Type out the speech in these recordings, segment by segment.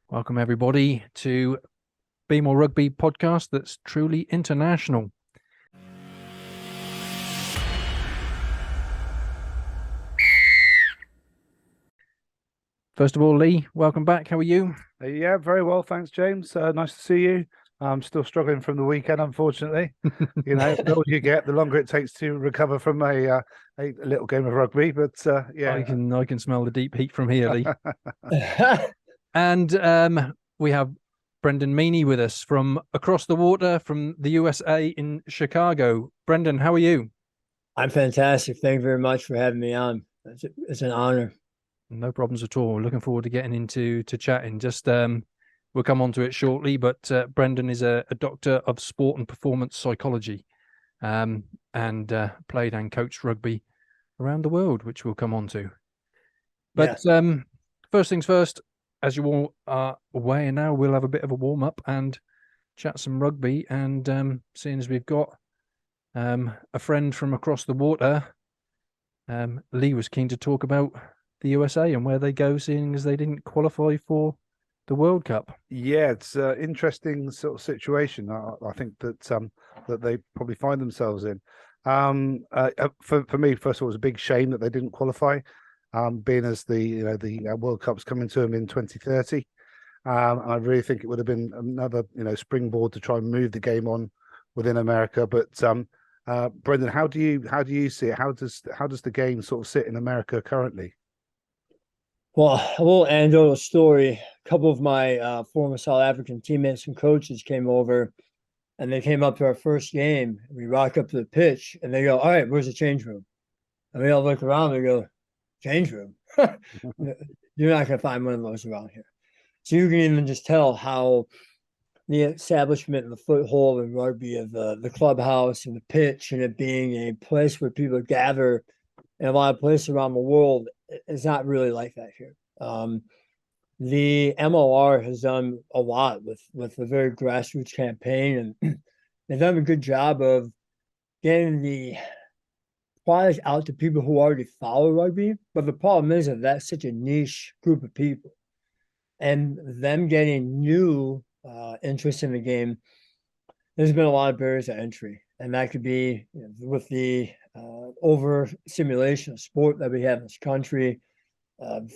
Welcome, everybody, to Be More Rugby podcast that's truly international. First of all, Leigh, welcome back. How are you? Yeah, very well. Thanks, James. Nice to see you. I'm still struggling from the weekend, unfortunately. The older you get, the longer it takes to recover from a little game of rugby. But yeah, I can smell the deep heat from here, Leigh. And we have Brendan Meany with us from across the water from the USA in Chicago. Brendan, how are you? I'm fantastic. Thank you very much for having me on. It's an honor. No problems at all. Looking forward to getting into chatting. Just we'll come on to it shortly, but Brendan is a doctor of sport and performance psychology, and played and coached rugby around the world, which we'll come on to. But first things first, as you all are aware now, we'll have a bit of a warm up and chat some rugby. And seeing as we've got a friend from across the water, Leigh was keen to talk about the USA and where they go, seeing as they didn't qualify for the World Cup. Yeah, it's an interesting sort of situation. I think that that they probably find themselves in. For me, first of all, it was a big shame that they didn't qualify, being as the World Cup's coming to them in 2030. And I really think it would have been another springboard to try and move the game on within America. But Brendan, how do you see it? How does the game sort of sit in America currently? Well, a little anecdotal story. A couple of my former South African teammates and coaches came over, and they came up to our first game. We rock up to the pitch, and they go, "All right, where's the change room?" And we all look around and go, "Change room? You're not going to find one of those around here." So you can even just tell how the establishment and the foothold in rugby of the clubhouse and the pitch and it being a place where people gather in a lot of places around the world is not really like that here. The MLR has done a lot with a very grassroots campaign, and they've done a good job of getting the product out to people who already follow rugby. But the problem is that that's such a niche group of people, and them getting new interest in the game, there's been a lot of barriers to entry, and that could be with the over simulation of sport that we have in this country,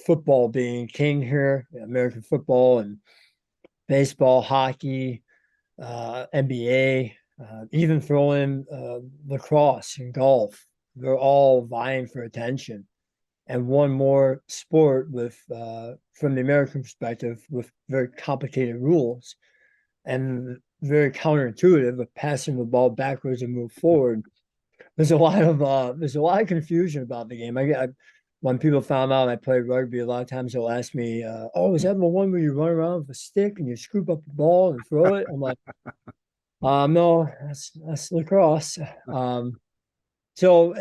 football being king here, American football and baseball, hockey, NBA, even throw in lacrosse and golf. They're all vying for attention. And one more sport with, from the American perspective, with very complicated rules and very counterintuitive of passing the ball backwards and move forward. There's a lot of confusion about the game. When people found out I played rugby, a lot of times they'll ask me, "Oh, is that the one where you run around with a stick and you scoop up the ball and throw it?" I'm like, "No, that's lacrosse." So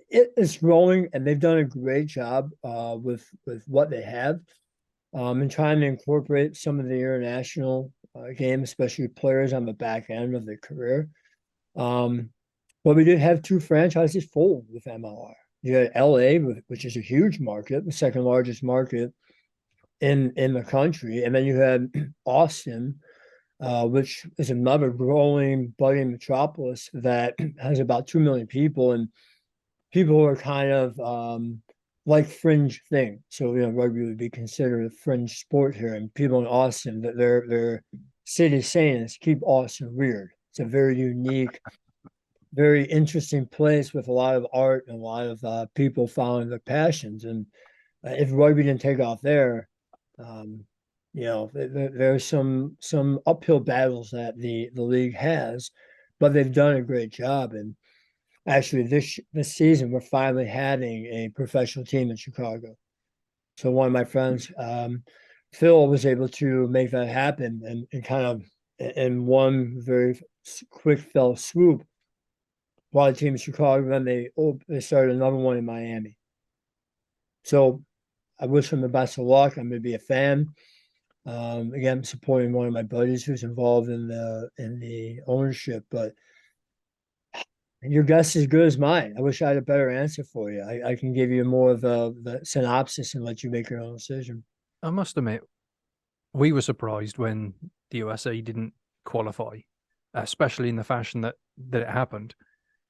it's growing, and they've done a great job with what they have, and trying to incorporate some of the international game, especially players on the back end of their career. But we did have two franchises full with MLR. You had LA, which is a huge market, the second largest market in the country, and then you had Austin, which is another growing, budding metropolis that has about 2 million people, and people who are kind of like fringe thing. So rugby would be considered a fringe sport here, and people in Austin that their city saying is keep Austin weird. It's a very unique, very interesting place with a lot of art and a lot of people following their passions. And if rugby didn't take off there, there's some uphill battles that the league has, but they've done a great job. And actually, this season we're finally having a professional team in Chicago. So one of my friends, Phil, was able to make that happen, and kind of in one very quick fell swoop. Brought a team in Chicago, then they started another one in Miami. So I wish them the best of luck. I'm going to be a fan. Again, supporting one of my buddies who's involved in the ownership, but your guess is as good as mine. I wish I had a better answer for you. I can give you more of the synopsis and let you make your own decision. I must admit, we were surprised when the USA didn't qualify, especially in the fashion that it happened.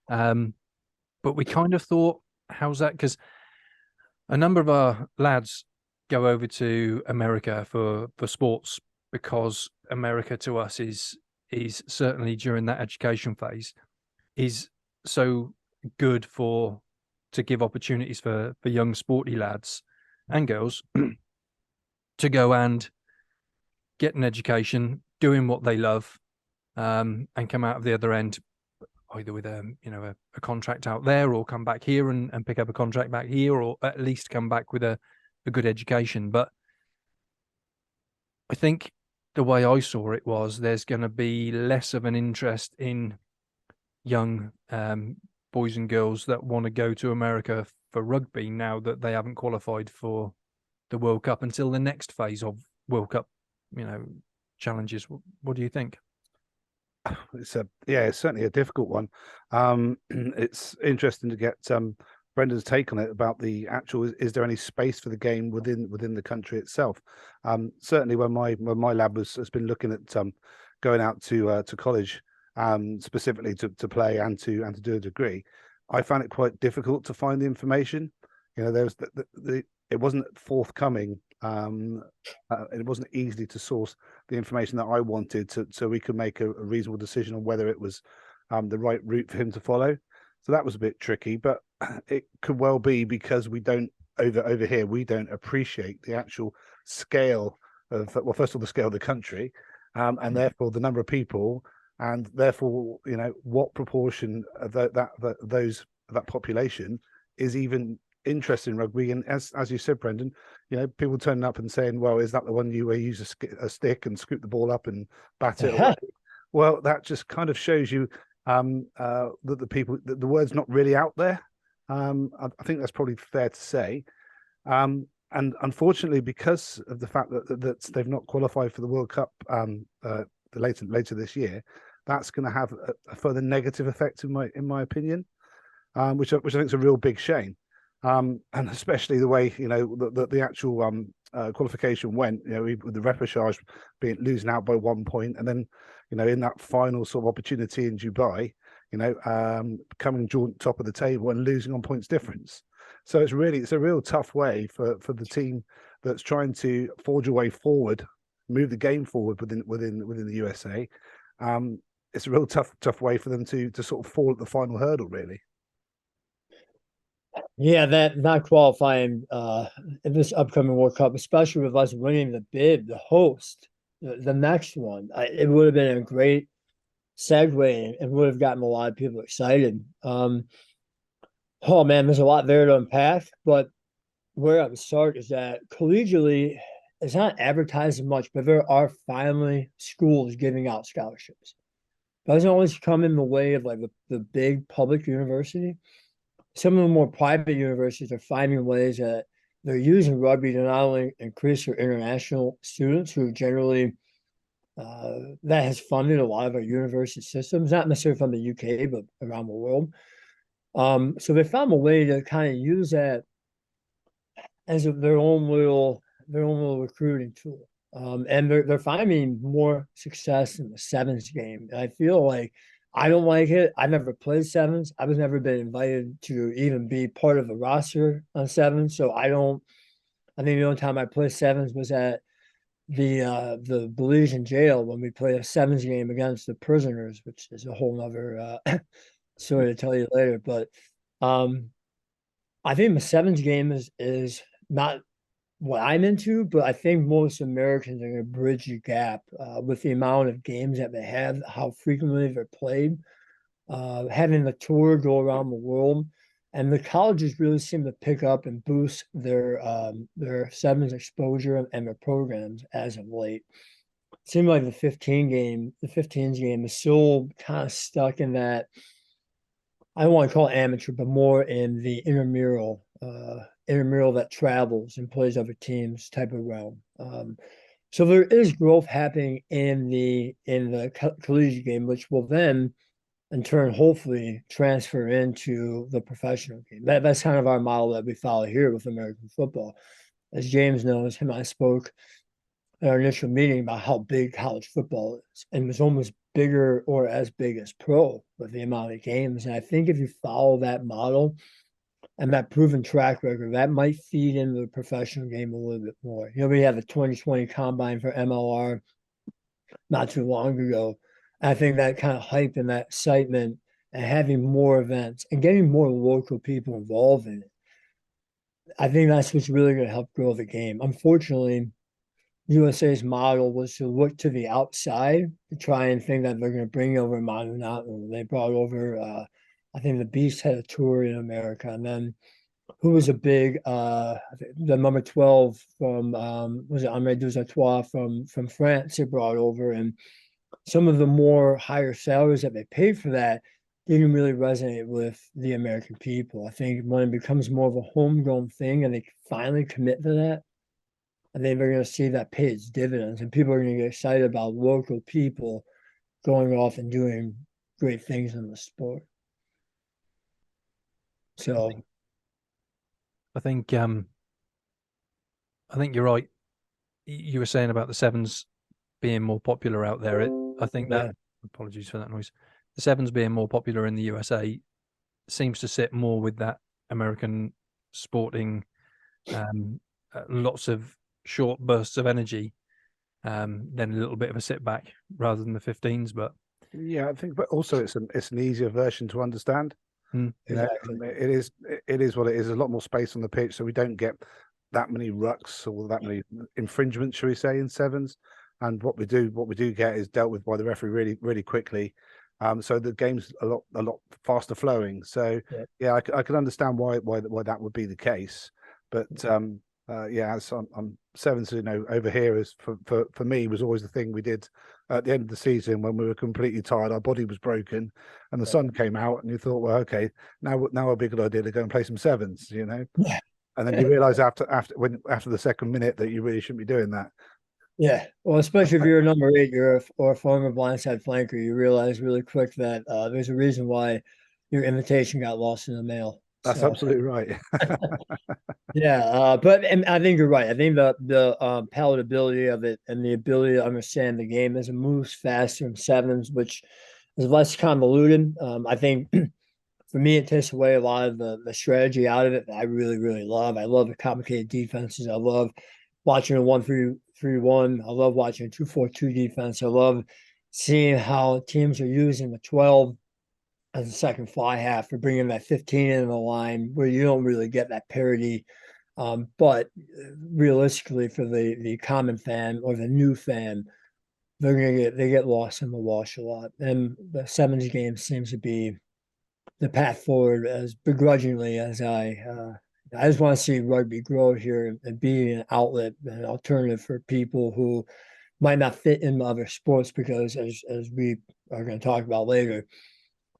But we kind of thought, how's that? Because a number of our lads go over to America for sports, because America to us is certainly during that education phase is so good to give opportunities for young sporty lads and girls to go and get an education, doing what they love, and come out of the other end either with a contract out there, or come back here and pick up a contract back here, or at least come back with a good education. But I think the way I saw it was there's going to be less of an interest in young boys and girls that want to go to America for rugby now that they haven't qualified for the World Cup until the next phase of World Cup, challenges. What do you think? It's certainly a difficult one. It's interesting to get Brendan's take on it about the actual. Is there any space for the game within the country itself? Certainly, when my lab has been looking at going out to college, specifically to play and to do a degree, I found it quite difficult to find the information. There was it wasn't forthcoming. It wasn't easy to source the information that I wanted so we could make a reasonable decision on whether it was the right route for him to follow. So that was a bit tricky, but it could well be because we don't over here, we don't appreciate the actual scale of, well, first of all, the scale of the country, and therefore the number of people, and therefore, what proportion of that population is even interested in rugby. And as you said, Brendan, people turning up and saying, well, is that the one where you use a stick and scoop the ball up and bat it? Well, that just kind of shows you that the word's not really out there. I think that's probably fair to say. And unfortunately, because of the fact that they've not qualified for the World Cup later this year, that's going to have a further negative effect in my opinion, which I think is a real big shame. And especially the way the actual qualification went, with the repechage losing out by 1 point, and then in that final sort of opportunity in Dubai, coming joint top of the table and losing on points difference. So it's a real tough way for the team that's trying to forge a way forward, move the game forward within the USA. It's a real tough way for them to sort of fall at the final hurdle, really. Yeah, that not qualifying in this upcoming World Cup, especially with us winning the bid, the host, the next one, it would have been a great segue and would have gotten a lot of people excited. Oh man, there's a lot there to unpack, but where I would start is that collegially, it's not advertised much, but there are finally schools giving out scholarships. It doesn't always come in the way of like the big public university. Some of the more private universities are finding ways that they're using rugby to not only increase their international students, who generally that has funded a lot of our university systems, not necessarily from the UK, but around the world. So they found a way to kind of use that as their own little recruiting tool. And they're finding more success in the sevens game. And I feel like I don't like it. I never played sevens. I was never been invited to even be part of a roster on sevens. So I think the only time I played sevens was at the Belizean jail when we played a sevens game against the prisoners, which is a whole nother story to tell you later. But I think the sevens game is not what I'm into, but I think most Americans are going to bridge the gap with the amount of games that they have, how frequently they're played, having the tour go around the world, and the colleges really seem to pick up and boost their sevens exposure and their programs as of late. It seems like the 15s game is still kind of stuck in that. I don't want to call it amateur, but more in the intramural that travels and plays other teams type of realm. So there is growth happening in the collegiate game, which will then, in turn, hopefully transfer into the professional game. That's kind of our model that we follow here with American football. As James knows, him and I spoke in our initial meeting about how big college football is, and it was almost bigger or as big as pro with the amount of games. And I think if you follow that model and that proven track record, that might feed into the professional game a little bit more. You know, we had the 2020 combine for MLR not too long ago. I think that kind of hype and that excitement and having more events and getting more local people involved in it, I think that's what's really going to help grow the game. Unfortunately, USA's model was to look to the outside to try and think that they're going to bring over Manu Natu. They brought over, I think the Beast had a tour in America, and then who was a big, the number 12 from, was it Amé Duzatois from France? They brought over, and some of the more higher salaries that they paid for that didn't really resonate with the American people. I think when it becomes more of a homegrown thing and they finally commit to that, I think they're going to see that pay its dividends, and people are going to get excited about local people going off and doing great things in the sport. So, I think you're right. You were saying about the sevens being more popular out there. I think that, apologies for that noise. The sevens being more popular in the USA seems to sit more with that American sporting, lots of short bursts of energy, then a little bit of a sit back rather than the 15s. But yeah, I think, but also it's an easier version to understand. You know, it is what it is. There's a lot more space on the pitch, so we don't get that many rucks or that many infringements, shall we say, in sevens. And what we do get is dealt with by the referee really, really quickly. So the game's a lot faster flowing. So yeah, I can understand why that would be the case. But yeah, so I'm sevens, you know, over here is for me was always the thing we did at the end of the season when we were completely tired, our body was broken, and the sun came out, and you thought, well, okay, now a big good idea to go and play some sevens, you know. And then you realise after the second minute that you really shouldn't be doing that. Yeah, well, especially if you're a number 8, or a former blindside flanker, you realize really quick that there's a reason why your invitation got lost in the mail. That's absolutely right. Yeah, but and I think you're right. I think the palatability of it and the ability to understand the game as it moves faster in sevens, which is less convoluted. I think for me, it takes away a lot of the strategy out of it that I really, really love. I love the complicated defenses. I love watching a 1-3-1. I love watching a 2-4-2 defense. I love seeing how teams are using the 12 as a second fly half for bringing that 15 in the line where you don't really get that parity. But realistically, for the common fan or the new fan, they get lost in the wash a lot. And the sevens game seems to be the path forward as begrudgingly as I just want to see rugby grow here and be an outlet, an alternative for people who might not fit in other sports, because as we are going to talk about later,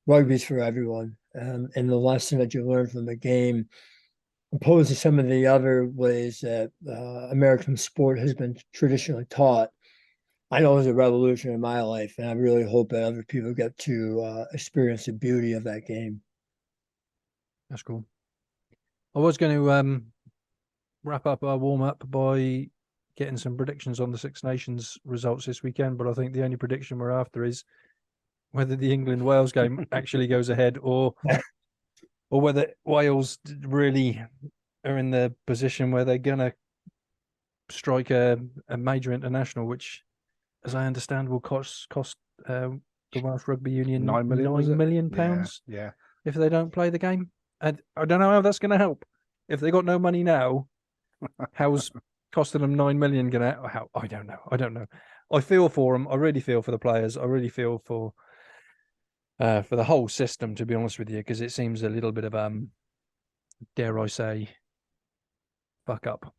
rugby's for everyone. And the lesson that you learn from the game, opposed to some of the other ways that American sport has been traditionally taught, I know it was a revolution in my life, and I really hope that other people get to experience the beauty of that game. That's cool. I was going to wrap up our warm-up by getting some predictions on the Six Nations results this weekend, but I think the only prediction we're after is whether the England-Wales game actually goes ahead, or whether Wales really are in the position where they're going to strike a major international, which, as I understand, will cost the Welsh Rugby Union £9 million Yeah. if they don't play the game. And I don't know how that's going to help. If they got no money now, how's costing them £9 million going to? How? I don't know. I feel for them. I really feel for the players. I really feel for the whole system, to be honest with you, because it seems a little bit of dare I say, fuck up.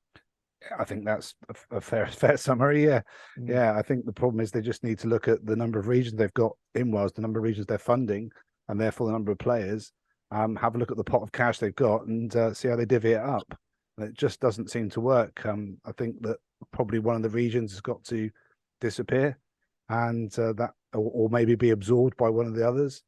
I think that's a fair summary. Yeah. Yeah. I think the problem is they just need to look at the number of regions they've got in Wales, the number of regions they're funding, and therefore the number of players. Have a look at the pot of cash they've got and see how they divvy it up. And it just doesn't seem to work. I think that probably one of the regions has got to disappear, and that or maybe be absorbed by one of the others.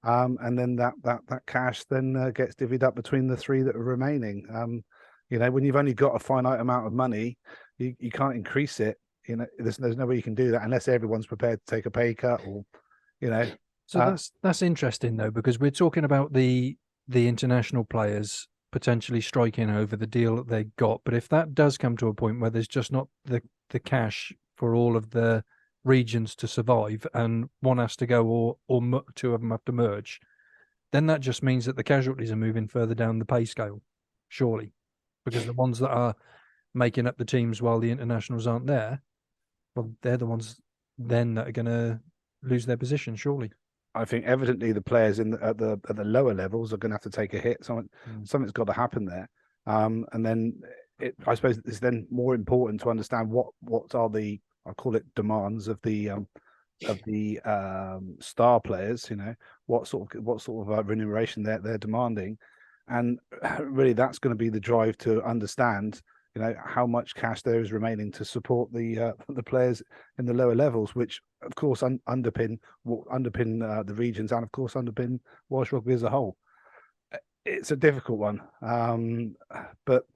And then that cash then gets divvied up between the 3 that are remaining. You know, when you've only got a finite amount of money, you can't increase it there's no way you can do that unless everyone's prepared to take a pay cut, or So that's interesting though, because we're talking about the international players potentially striking over the deal that they got. But if that does come to a point where there's just not the cash for all of the regions to survive, and one has to go or two of them have to merge, then that just means that the casualties are moving further down the pay scale, surely, because the ones that are making up the teams while the internationals aren't there, well, they're the ones then that are going to lose their position, surely. I think evidently the players at the lower levels are going to have to take a hit. Something's got to happen there, and then I suppose it's then more important to understand what are the, I call it, demands of the star players. What sort of remuneration they're demanding, and really that's going to be the drive to understand how much cash there is remaining to support the players in the lower levels, which of course underpin the regions, and of course underpin Welsh rugby as a whole. It's a difficult one, but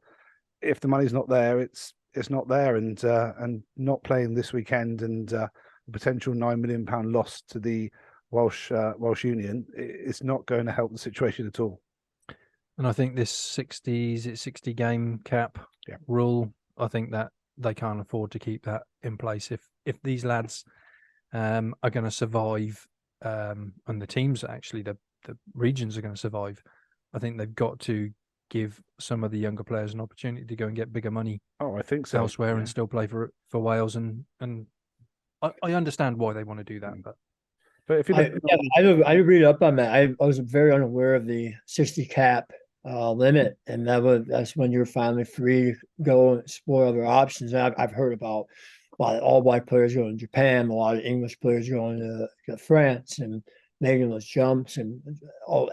if the money's not there, it's not there, and not playing this weekend and a potential £9 million loss to the Welsh Union, it's not going to help the situation at all. And I think this 60 game cap rule, I think that they can't afford to keep that in place. If these lads are going to survive, and the teams actually, the regions are going to survive, I think they've got to give some of the younger players an opportunity to go and get bigger money. Oh, I think so. Elsewhere, and still play for Wales, and I understand why they want to do that, but if you look, I read up on that. I was very unaware of the 60 cap limit, and that's when you're finally free to go and explore other options. And I've heard about a lot of all white players going to Japan, a lot of English players going to France and making those jumps, and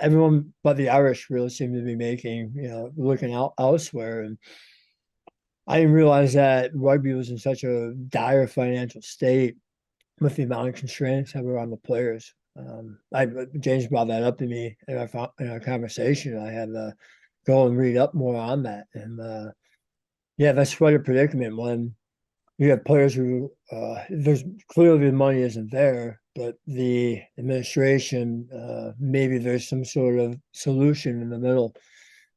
everyone but the Irish really seem to be looking out elsewhere. And I didn't realize that rugby was in such a dire financial state with the amount of constraints that were on the players. James brought that up to me in our conversation. I had to go and read up more on that, and that's quite a predicament when you have players who there's clearly the money isn't there, but the administration maybe there's some sort of solution in the middle,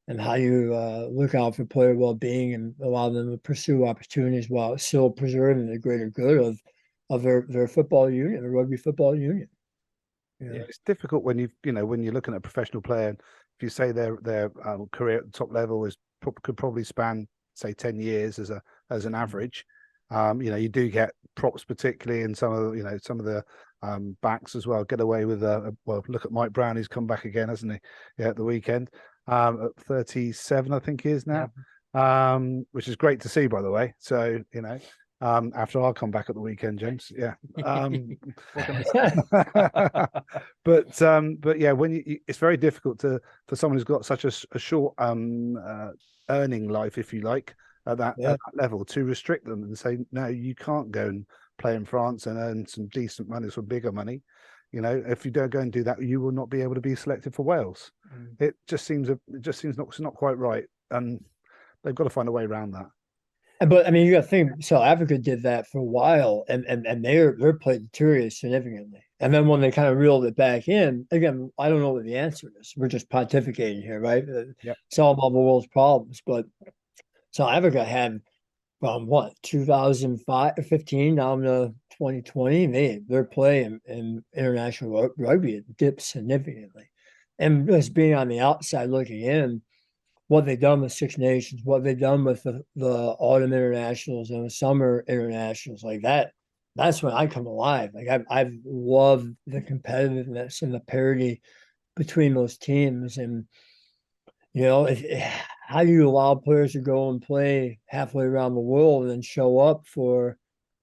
and how you look out for player well-being and allow them to pursue opportunities while still preserving the greater good of their football union, the rugby football union. Yeah, it's difficult when when you're looking at a professional player. If you say their career at the top level could probably span, say, 10 years as an average. You do get props, particularly in some of the backs as well. Get away with look at Mike Brown, he's come back again, hasn't he? Yeah, at the weekend, at 37, I think he is now. Yeah. Which is great to see, by the way. So after I'll come back at the weekend, James. Yeah. What can I say? But yeah, it's very difficult for someone who's got such a short earning life, if you like, at that level, to restrict them and say, no, you can't go and play in France and earn some decent money for bigger money. If you don't go and do that, you will not be able to be selected for Wales. It just seems not quite right, and they've got to find a way around that. But I mean, you got to think South Africa did that for a while, and their play deteriorated significantly. And then when they kind of reeled it back in, again, I don't know what the answer is. We're just pontificating here, right? Solve all the world's problems. But South Africa had from 2015 down to 2020, their play in international rugby dipped significantly. And just being on the outside looking in, what they've done with Six Nations, what they've done with the autumn internationals and the summer internationals, like that's when I come alive. Like I've loved the competitiveness and the parity between those teams. And how do you allow players to go and play halfway around the world and then show up for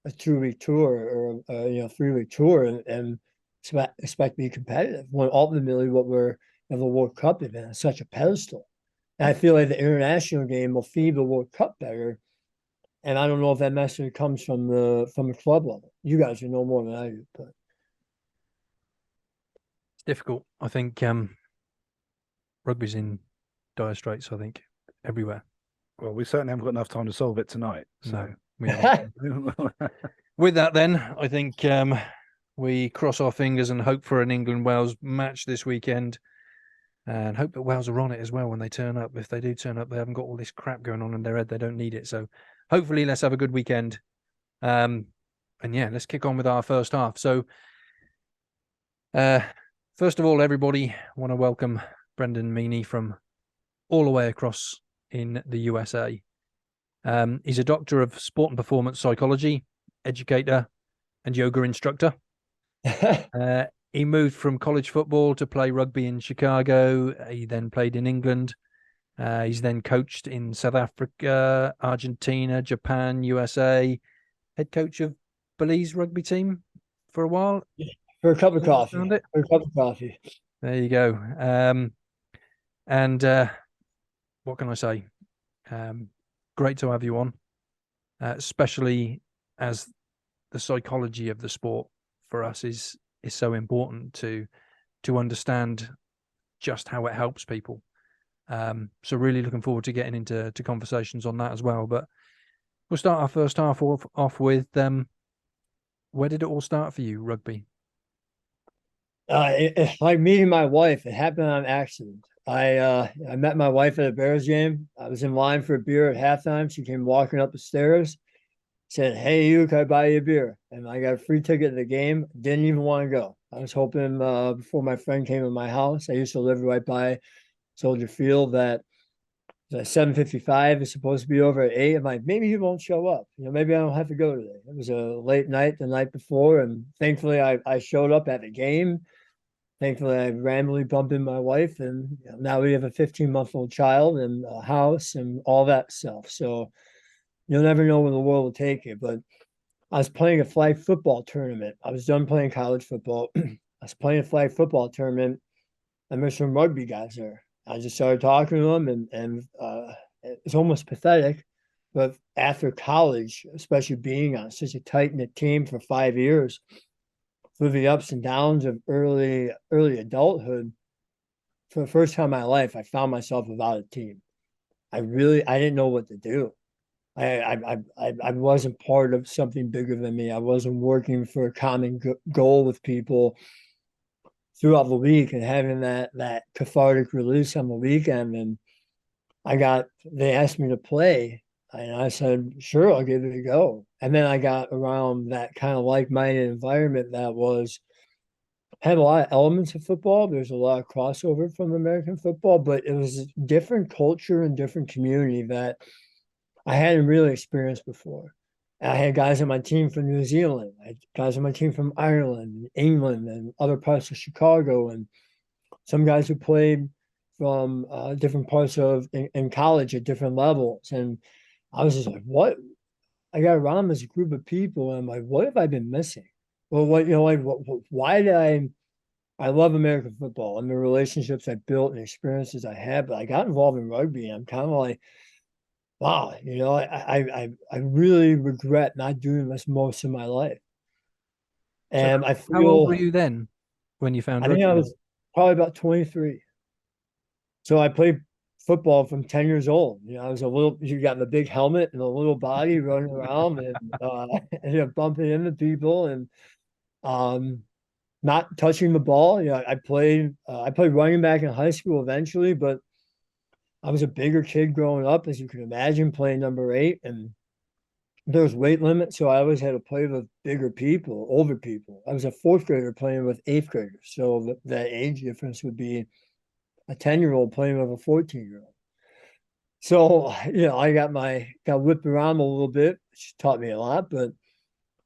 a 2-week tour or a 3-week tour and expect to be competitive when ultimately what we're the World Cup event is such a pedestal. And I feel like the international game will feed the World Cup better. And I don't know if that message comes from the club level. You guys will know more than I do, but it's difficult. I think rugby's in dire straits, I think, everywhere. Well, we certainly haven't got enough time to solve it tonight. So We haven't. With that, then, I think we cross our fingers and hope for an England-Wales match this weekend, and hope that Wales are on it as well when they turn up. If they do turn up, they haven't got all this crap going on in their head. They don't need it. So hopefully let's have a good weekend. And yeah, let's kick on with our first half. So first of all, everybody, I want to welcome Brendan Meany from all the way across in the USA. He's a doctor of sport and performance psychology, educator, and yoga instructor. He moved from college football to play rugby in Chicago. He then played in England. He's then coached in South Africa, Argentina, Japan, USA. Head coach of Belize rugby team for a while. For a cup of coffee. For a cup of coffee. There you go. And what can I say? Great to have you on, especially as the psychology of the sport for us is so important to understand just how it helps people. So really looking forward to getting into conversations on that as well. But we'll start our first half off with where did it all start for you, rugby? Like meeting my wife, it happened on accident. I met my wife at a Bears game. I was in line for a beer at halftime. She came walking up the stairs, said, "Hey, you, can I buy you a beer?" And I got a free ticket to the game. Didn't even want to go. I was hoping before my friend came to my house. I used to live right by Soldier Field. That 7:55 is supposed to be over at 8. I'm like, maybe he won't show up. Maybe I don't have to go today. It was a late night the night before, and thankfully I showed up at the game. Thankfully, I randomly bumped into my wife, and now we have a 15-month-old child and a house and all that stuff. So you'll never know where the world will take you. But I was playing a flag football tournament. I was done playing college football. I was playing a flag football tournament, and there's some rugby guys there. I just started talking to them, and it's almost pathetic. But after college, especially being on such a tight-knit team for 5 years, through the ups and downs of early adulthood, for the first time in my life, I found myself without a team. I didn't know what to do. I wasn't part of something bigger than me. I wasn't working for a common goal with people throughout the week and having that cathartic release on the weekend. And they asked me to play, and I said, sure, I'll give it a go. And then I got around that kind of like-minded environment that had a lot of elements of football. There's a lot of crossover from American football, but it was a different culture and different community that I hadn't really experienced before. I had guys on my team from New Zealand. I had guys on my team from Ireland, England, and other parts of Chicago, and some guys who played from different parts in college at different levels. And I was just like, what? I got around this group of people, and I'm like, what have I been missing? Well, why did I love American football and the relationships I built and experiences I had, but I got involved in rugby, and I'm kind of like, wow, I really regret not doing this most of my life. And So how old were you then when you found rugby? I was probably about 23. So I played football from 10 years old. I was you got the big helmet and a little body running around and bumping into people and not touching the ball. I played running back in high school eventually, but I was a bigger kid growing up, as you can imagine, playing number 8, and there was weight limit, so I always had to play with bigger people, older people. I was a 4th grader playing with 8th graders, so the age difference would be a 10-year-old playing with a 14-year-old. So, I got whipped around a little bit, which taught me a lot. But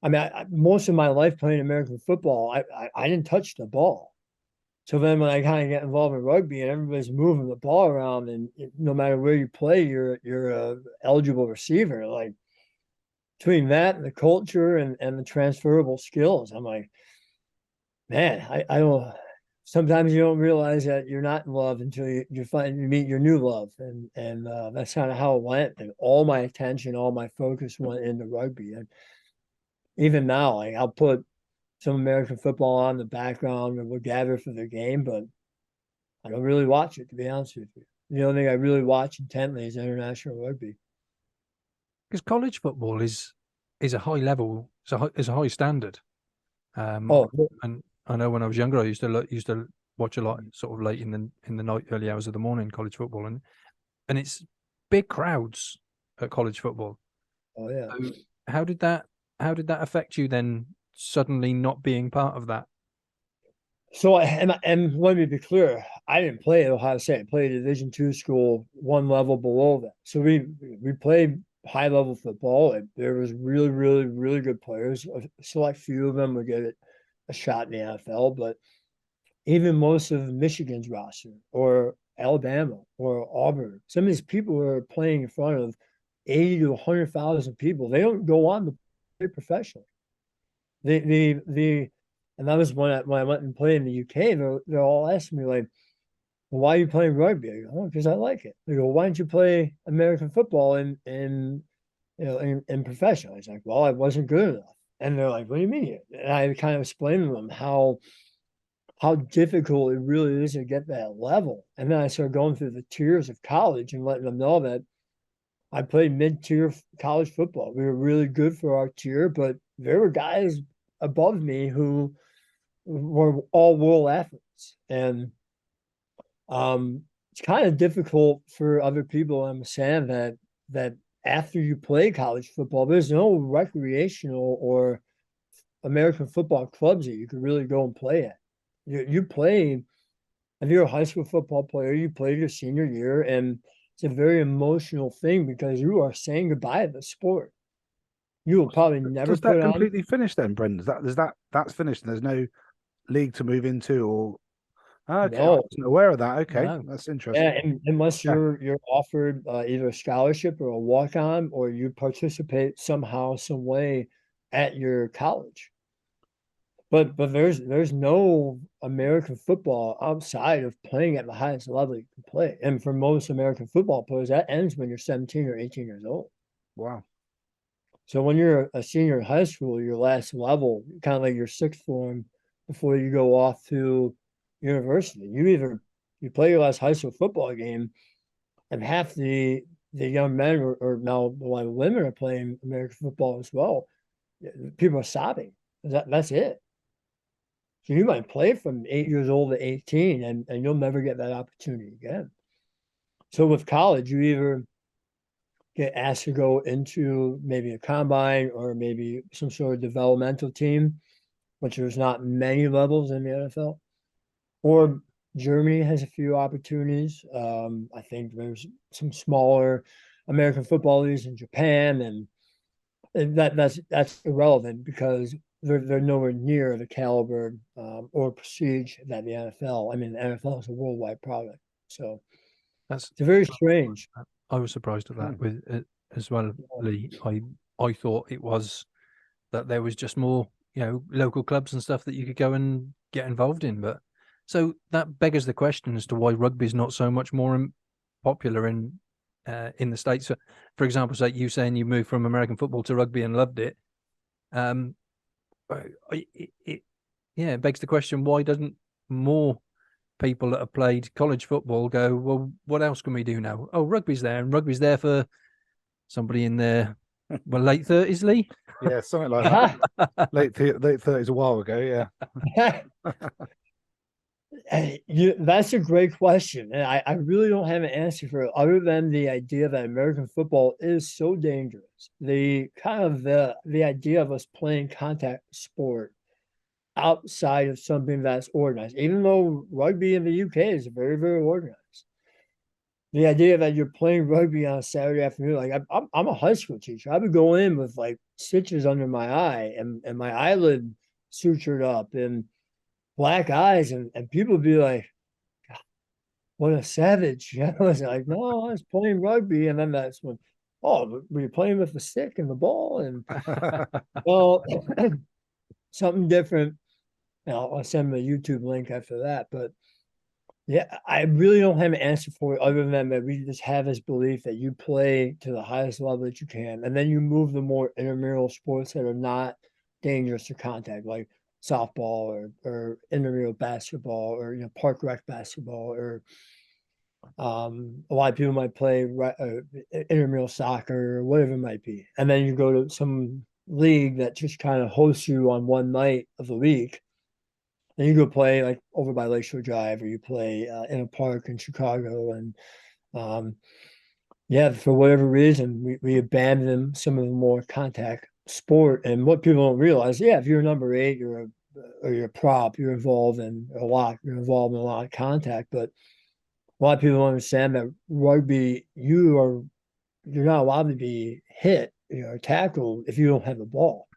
I mean, most of my life playing American football, I didn't touch the ball. So then when I kind of get involved in rugby and everybody's moving the ball around, and no matter where you play, you're a eligible receiver. Like between that and the culture and the transferable skills, I'm like, man, I don't. Sometimes you don't realize that you're not in love until you meet your new love, and that's kind of how it went. And all my attention, all my focus went into rugby. And even now, like I'll put some American football on the background and we'll gather for the game, but I don't really watch it, to be honest with you. The only thing I really watch intently is international rugby. Because college football is is a high level, it's a high standard. Oh, And I know when I was younger, I used to watch a lot sort of late in the night, early hours of the morning, college football, and it's big crowds at college football. oh yeah. So how did that affect you then, suddenly not being part of that? So, and let me be clear, I didn't play at Ohio State. I played at Division II school, one level below that. So we played high level football, and there was really, really, really good players. A select few of them would get a shot in the NFL, but even most of Michigan's roster or Alabama or Auburn, some of these people are playing in front of 80 to 100,000 people. They don't go on to play professionally. The and that was when I went and played in the UK. They're all asking me like, well, "Why are you playing rugby?" I go, "Oh, because I like it." They go, "Why don't you play American football in professional?" I was like, "Well, I wasn't good enough." And they're like, "What do you mean?" And I kind of explained to them how difficult it really is to get that level. And then I started going through the tiers of college and letting them know that I played mid-tier college football. We were really good for our tier, but there were guys above me who were all world athletes. And it's kind of difficult for other people to understand that after you play college football, there's no recreational or American football clubs that you could really go and play at. You play, if you're a high school football player, you played your senior year, and it's a very emotional thing because you are saying goodbye to the sport. You will probably never Does that put on. completely finish then, Brendan? That's finished and there's no league to move into, or okay, I No, wasn't aware of that. Okay, No. that's yeah, interesting. and unless Yeah. you're offered either a scholarship or a walk on, or you participate somehow, some way at your college. But there's no American football outside of playing at the highest level you can play. And for most American football players, that ends when you're 17 or 18 years old. Wow. So when you're a senior in high school, your last level, kind of like your sixth form, before you go off to university, you play your last high school football game, and half the young men or now a lot of women are playing American football as well. People are sobbing. That's it. So you might play from 8 years old to 18, and you'll never get that opportunity again. So with college, you either get asked to go into maybe a combine or maybe some sort of developmental team, which there's not many levels in the NFL. Or Germany has a few opportunities. I think there's some smaller American football leagues in Japan, and that's irrelevant because they're nowhere near the caliber or prestige that the NFL. I mean, the NFL is a worldwide product, so That's it's very strange. I was surprised at Hmm. that with as well, Leigh. I thought it was that there was just more, local clubs and stuff that you could go and get involved in. But so that beggars the question as to why rugby is not so much more popular in the States. So, for example, say you saying you moved from American football to rugby and loved it. It begs the question: why doesn't more people that have played college football go, well, what else can we do now? Oh, rugby's there, and rugby's there for somebody in their late 30s, Leigh. Yeah, something like that. late 30s a while ago. Yeah. That's a great question, and I really don't have an answer for it other than the idea that American football is so dangerous. The idea of us playing contact sport outside of something that's organized, even though rugby in the UK is very, very organized. The idea that you're playing rugby on a Saturday afternoon, like I'm a high school teacher. I would go in with like stitches under my eye and my eyelid sutured up and black eyes, and people would be like, "What a savage!" I was like, "No, I was playing rugby," and then that's when, "Oh, were you playing with the stick and the ball?" And well, something different. I'll send them a YouTube link after that, but yeah, I really don't have an answer for it other than that we just have this belief that you play to the highest level that you can, and then you move the more intramural sports that are not dangerous to contact, like softball or intramural basketball or park rec basketball or a lot of people might play intramural soccer or whatever it might be, and then you go to some league that just kind of hosts you on one night of the week. And you go play like over by Lakeshore Drive, or you play in a park in Chicago. And yeah, for whatever reason, we abandoned some of the more contact sport. And what people don't realize, yeah, if you're number 8, you're a prop, you're involved in a lot, you're involved in a lot of contact. But a lot of people don't understand that rugby, you're not allowed to be hit, tackled if you don't have the ball.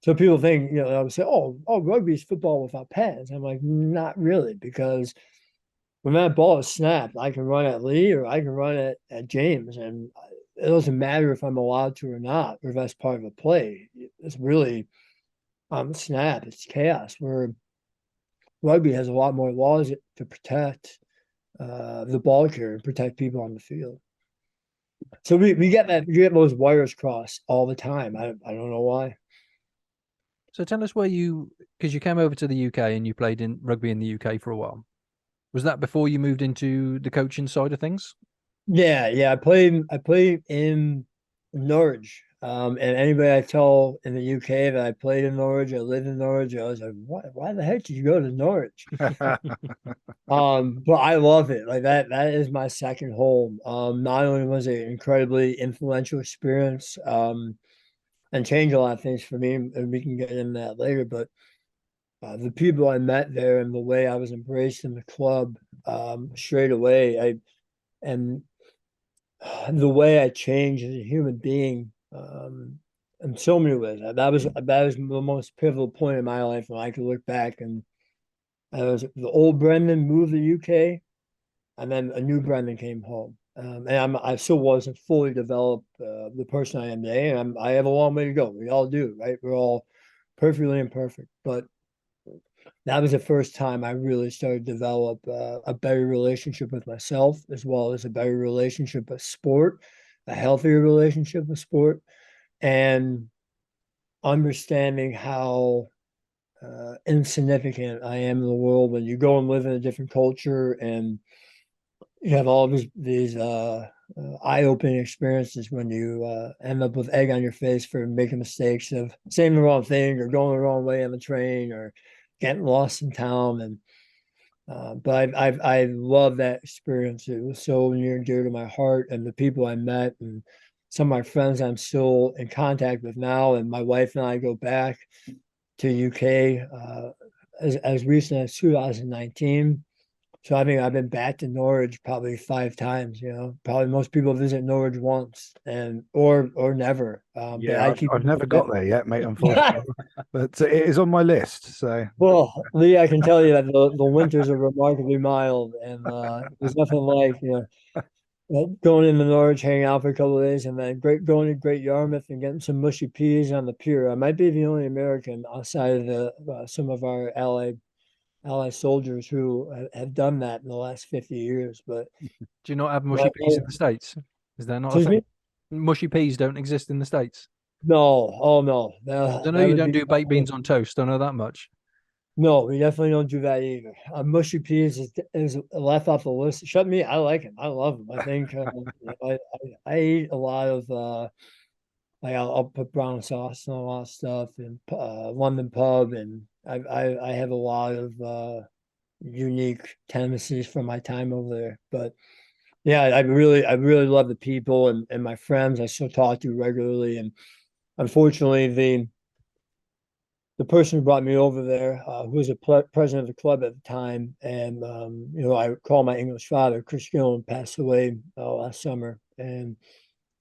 So people think, I would say, oh, rugby is football without pads. I'm like, not really, because when that ball is snapped, I can run at Leigh or I can run at James, and it doesn't matter if I'm allowed to or not, or if that's part of a play. It's really snap. It's chaos. Where rugby has a lot more laws to protect the ball carrier and protect people on the field. So we get those wires crossed all the time. I don't know why. So tell us because you came over to the UK and you played in rugby in the UK for a while. Was that before you moved into the coaching side of things? Yeah. I played in Norwich. And anybody I tell in the UK that I played in Norwich, I lived in Norwich, I was like, why the heck did you go to Norwich? But I love it. Like that is my second home. Not only was it an incredibly influential experience, and changed a lot of things for me, and we can get into that later, but the people I met there and the way I was embraced in the club straight away, and the way I changed as a human being in so many ways. That was the most pivotal point in my life when I could look back, and I was the old Brendan moved to the UK, and then a new Brendan came home. And I still wasn't fully developed the person I am today, and I have a long way to go. We all do, right? We're all perfectly imperfect, but that was the first time I really started to develop a better relationship with myself, as well as a better relationship with sport, a healthier relationship with sport, and understanding how insignificant I am in the world when you go and live in a different culture, and you have all these eye-opening experiences when you end up with egg on your face for making mistakes of saying the wrong thing or going the wrong way on the train or getting lost in town. And but I love that experience. It was so near and dear to my heart, and the people I met and some of my friends I'm still in contact with now, and my wife and I go back to UK as recent as 2019. So I think I've been back to Norwich probably 5 times. Probably most people visit Norwich once and or never. But I keep I've never got there yet, mate, unfortunately. But it is on my list. So Well, Leigh, I can tell you that the winters are remarkably mild, and there's nothing like going into Norwich, hanging out for a couple of days, and then going to Great Yarmouth and getting some mushy peas on the pier. I might be the only American outside of some of our allied soldiers who have done that in the last 50 years. But Do you not have mushy peas in the States? Is there not a excuse thing? me? Mushy peas don't exist in the States. No, oh no, I know that you would don't be do baked beans on toast. I know that much. no. We definitely don't do that either. Mushy peas is left off the list. Shut me. I like them. I love them. I think I eat a lot of like I'll put brown sauce and a lot of stuff, and London pub, and I have a lot of unique tendencies from my time over there. But yeah, I really love the people and my friends I still talk to regularly. And unfortunately, the person who brought me over there, who was a president of the club at the time, and I call my English father, Chris Gillen, passed away last summer, and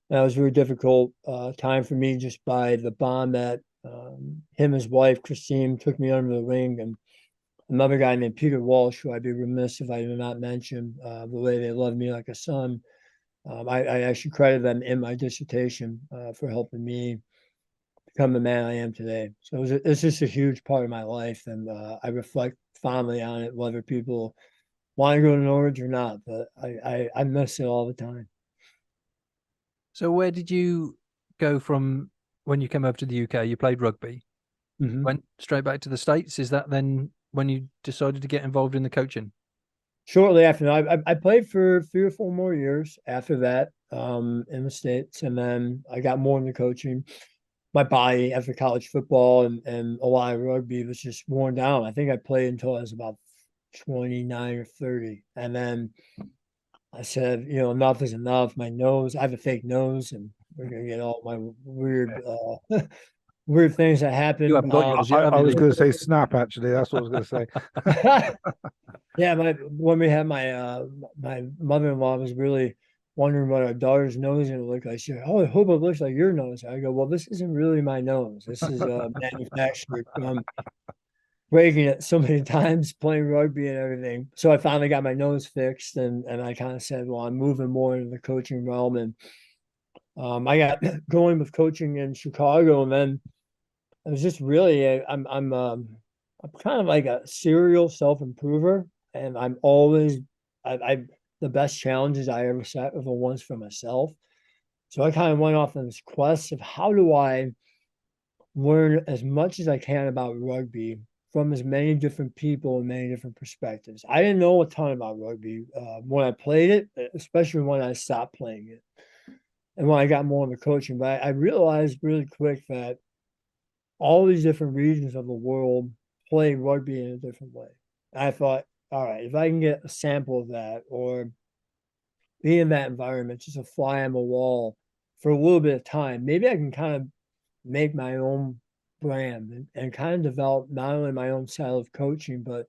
that was a very difficult time for me, just by the bond that him and his wife Christine took me under the wing, and another guy named Peter Walsh, who I'd be remiss if I did not mention, the way they loved me like a son. I actually credit them in my dissertation for helping me become the man I am today. So it's just a huge part of my life, and I reflect fondly on it, whether people want to go to Norwich or not. But I miss it all the time. So where did you go from when you came over to the UK? You played rugby, went straight back to the States. Is that then when you decided to get involved in the coaching? Shortly after that, I played for 3 or 4 more years after that in the States, and then I got more into coaching. my body after college football and a lot of rugby was just worn down. I think I played until I was about 29 or 30. And then I said, enough is enough. My nose, I have a fake nose, and we're gonna get all my weird weird things that happen. You haven't got yours yet, have I you, was Leigh? going to say snap. Actually, that's what I was going to say. Yeah, when we had my mother-in-law was really wondering what our daughter's nose is gonna look like. She said, "Oh, I hope it looks like your nose." I go, "Well, this isn't really my nose. This is manufactured from breaking it so many times playing rugby and everything." So I finally got my nose fixed, and I kind of said, "Well, I'm moving more into the coaching realm." And I got going with coaching in Chicago, and then it was just really I'm kind of like a serial self-improver, and I'm always I the best challenges I ever set were the ones for myself. So I kind of went off on this quest of how do I learn as much as I can about rugby from as many different people and many different perspectives. I didn't know a ton about rugby when I played it, especially when I stopped playing it and when I got more into coaching. But I realized really quick that all these different regions of the world play rugby in a different way. I thought, all right, if I can get a sample of that or be in that environment, just a fly on the wall for a little bit of time, maybe I can kind of make my own brand and kind of develop not only my own style of coaching, but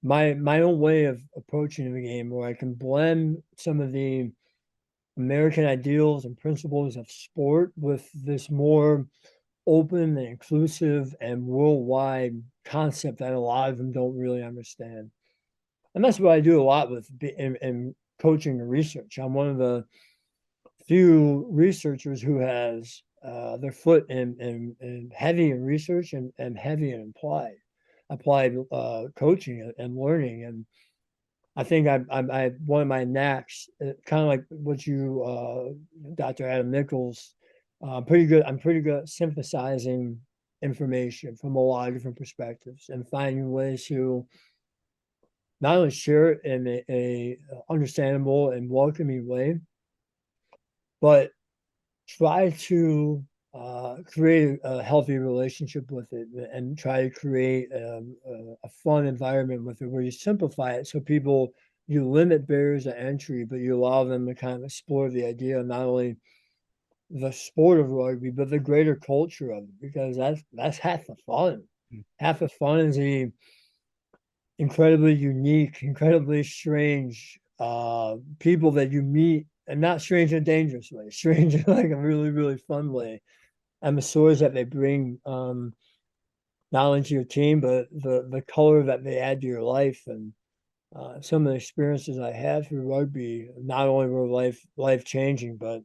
my own way of approaching the game where I can blend some of the American ideals and principles of sport with this more open and inclusive and worldwide concept that a lot of them don't really understand. And that's what I do a lot with in coaching and research. I'm one of the few researchers who has their foot in heavy in research and heavy in applied coaching and learning. And I think I one of my knacks, kind of like what you, Dr. Adam Nichols, pretty good. I'm pretty good at synthesizing information from a lot of different perspectives and finding ways to not only share it in a understandable and welcoming way, but try to create a healthy relationship with it and try to create a fun environment with it where you simplify it so people you limit barriers of entry, but you allow them to kind of explore the idea of not only the sport of rugby, but the greater culture of it, because that's half the fun. Half the fun is the incredibly unique, incredibly strange people that you meet, and not strange in a dangerous way, strange in like a really, really fun way. And the stories that they bring, not only to your team, but the color that they add to your life. And some of the experiences I had through rugby, not only were life changing, but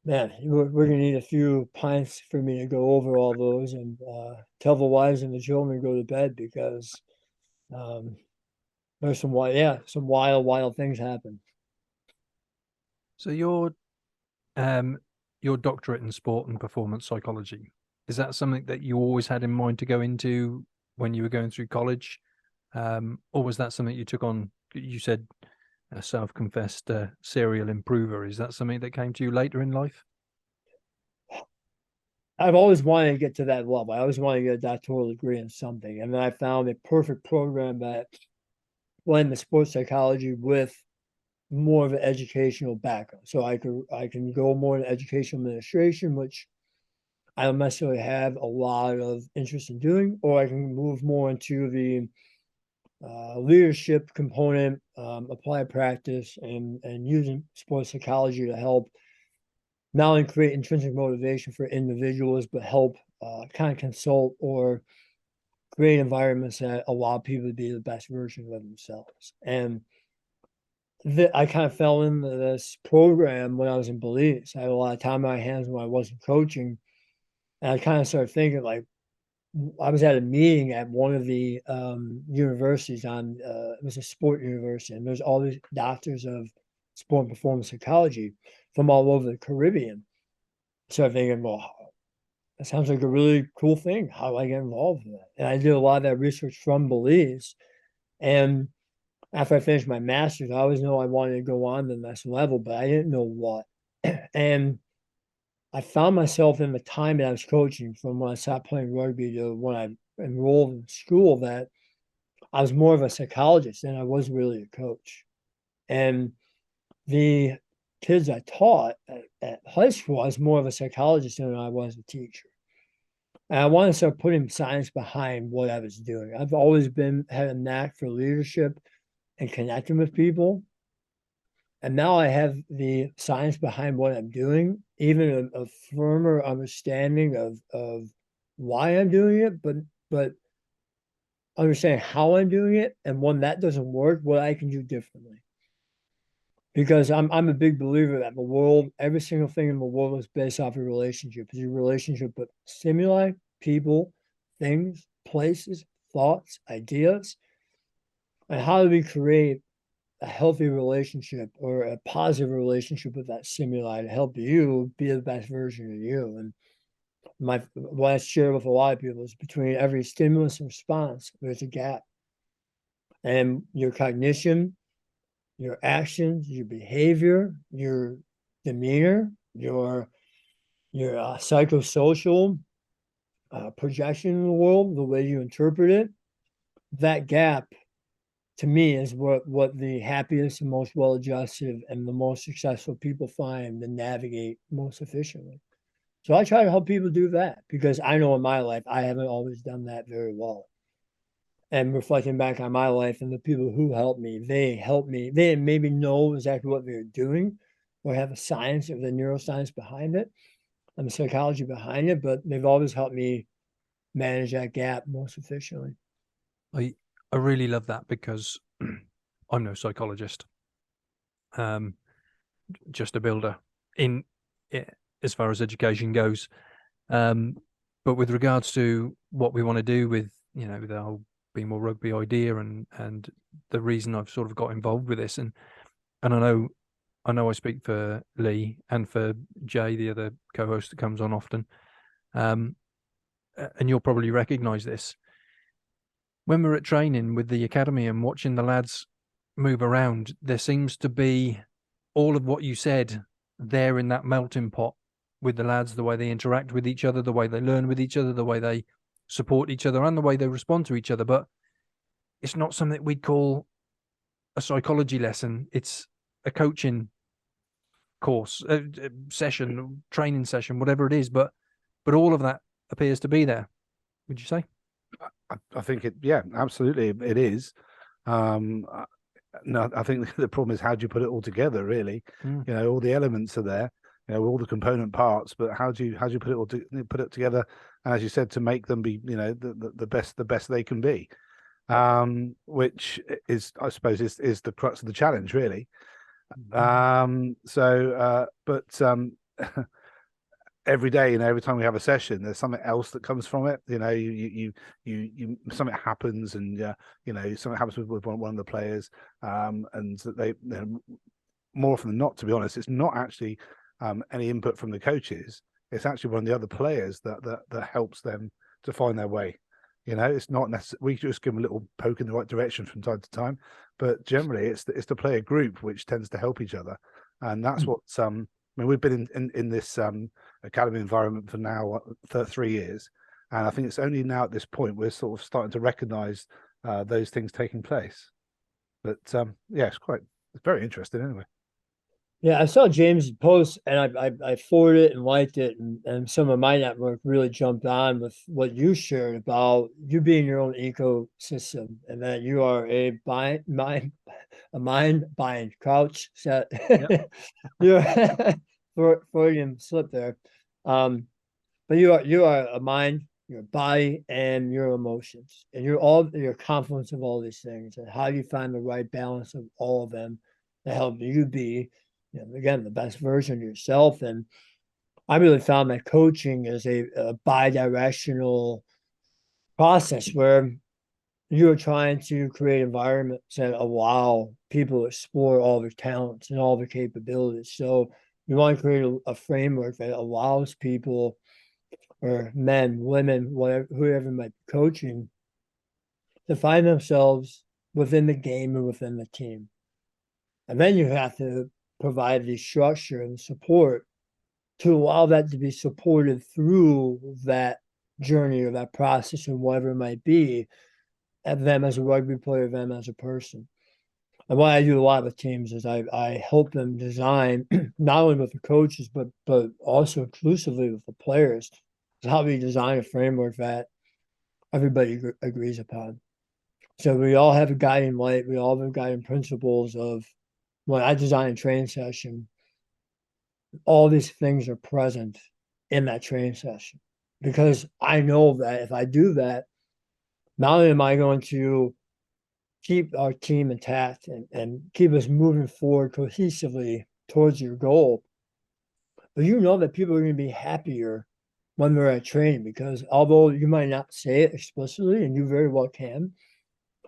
man, we're gonna need a few pints for me to go over all those and tell the wives and the children to go to bed because um, there's some wild things happen. So your doctorate in sport and performance psychology, is that something that you always had in mind to go into when you were going through college? Or was that something you took on? You said a self-confessed serial improver. Is that something that came to you later in life? I've always wanted to get to that level. I always wanted to get a doctoral degree in something. And then I found a perfect program that blended the sports psychology with more of an educational background. So I can go more in educational administration, which I don't necessarily have a lot of interest in doing, or I can move more into the leadership component, applied practice, and using sports psychology to help not only create intrinsic motivation for individuals, but help kind of consult or create environments that allow people to be the best version of themselves. And I kind of fell into this program when I was in Belize. I had a lot of time on my hands when I wasn't coaching. And I kind of started thinking like, I was at a meeting at one of the universities it was a sport university, and there's all these doctors of sport and performance psychology from all over the Caribbean. So I'm thinking, well, that sounds like a really cool thing. How do I get involved in that? And I did a lot of that research from Belize. And after I finished my master's, I always knew I wanted to go on to the next level, but I didn't know what. And I found myself in the time that I was coaching, from when I stopped playing rugby to when I enrolled in school, that I was more of a psychologist than I was really a coach. And the kids I taught at high school, I was more of a psychologist than I was a teacher. And I wanted to start putting science behind what I was doing. I've always had a knack for leadership and connecting with people. And now I have the science behind what I'm doing, even a firmer understanding of why I'm doing it, but understanding how I'm doing it, and when that doesn't work, what I can do differently. Because I'm a big believer that the world, every single thing in the world is based off a relationship. It's a relationship with stimuli, people, things, places, thoughts, ideas. And how do we create a healthy relationship or a positive relationship with that stimuli to help you be the best version of you? And what I share with a lot of people is, between every stimulus and response, there's a gap. And your cognition, your actions, your behavior, your demeanor, your psychosocial projection in the world, the way you interpret it, that gap, to me, is what the happiest and most well-adjusted and the most successful people find to navigate most efficiently. So I try to help people do that, because I know in my life I haven't always done that very well. And reflecting back on my life and the people who helped me, they didn't maybe know exactly what they were doing or have a science or the neuroscience behind it and the psychology behind it, but they've always helped me manage that gap most efficiently. I really love that, because I'm no psychologist, just a builder as far as education goes. But with regards to what we want to do with, with the whole Be More Rugby idea and the reason I've sort of got involved with this, and I know I speak for Leigh and for Jay, the other co-host that comes on often, and you'll probably recognise this. When we're at training with the academy and watching the lads move around, there seems to be all of what you said there in that melting pot with the lads, the way they interact with each other, the way they learn with each other, the way they support each other, and the way they respond to each other. But it's not something we'd call a psychology lesson. It's a coaching course, a session, training session, whatever it is. But all of that appears to be there. Would you say? I think absolutely it is. No, I think the problem is, how do you put it all together? Really, all the elements are there, all the component parts, but how do you put it together? And as you said, to make them be, the best they can be, which is, I suppose, is the crux of the challenge, really. Every day, every time we have a session, there's something else that comes from it. You something happens, and something happens with one of the players, and they, more often than not, to be honest, it's not actually any input from the coaches. It's actually one of the other players that helps them to find their way. It's not necessarily, we just give them a little poke in the right direction from time to time, but generally it's the player group which tends to help each other, and that's what's I mean, we've been in this academy environment for now 3 years, and I think it's only now at this point we're sort of starting to recognise those things taking place. But it's very interesting anyway. Yeah, I saw James' post, and I forwarded it and liked it, and some of my network really jumped on with what you shared about you being your own ecosystem, and that you are a mind bind crouch set. Yep. You're Freudian slip there, but you are a mind, your body, and your emotions, and your confluence of all these things, and how you find the right balance of all of them to help you be, again, the best version of yourself. And I really found that coaching is a bi-directional process where you're trying to create environments that allow people to explore all their talents and all their capabilities. So you want to create a framework that allows people, or men, women, whoever might be coaching, to find themselves within the game and within the team. And then you have to provide the structure and support to allow that to be supported through that journey or that process or whatever it might be, of them as a rugby player, them as a person. And what I do a lot with teams is I help them design not only with the coaches but also inclusively with the players, is how we design a framework that everybody agrees upon. So we all have a guiding light. We all have guiding principles of when I design a training session, all these things are present in that training session because I know that if I do that, not only am I going to keep our team intact and keep us moving forward cohesively towards your goal, but you know that people are going to be happier when they're at training because although you might not say it explicitly, and you very well can,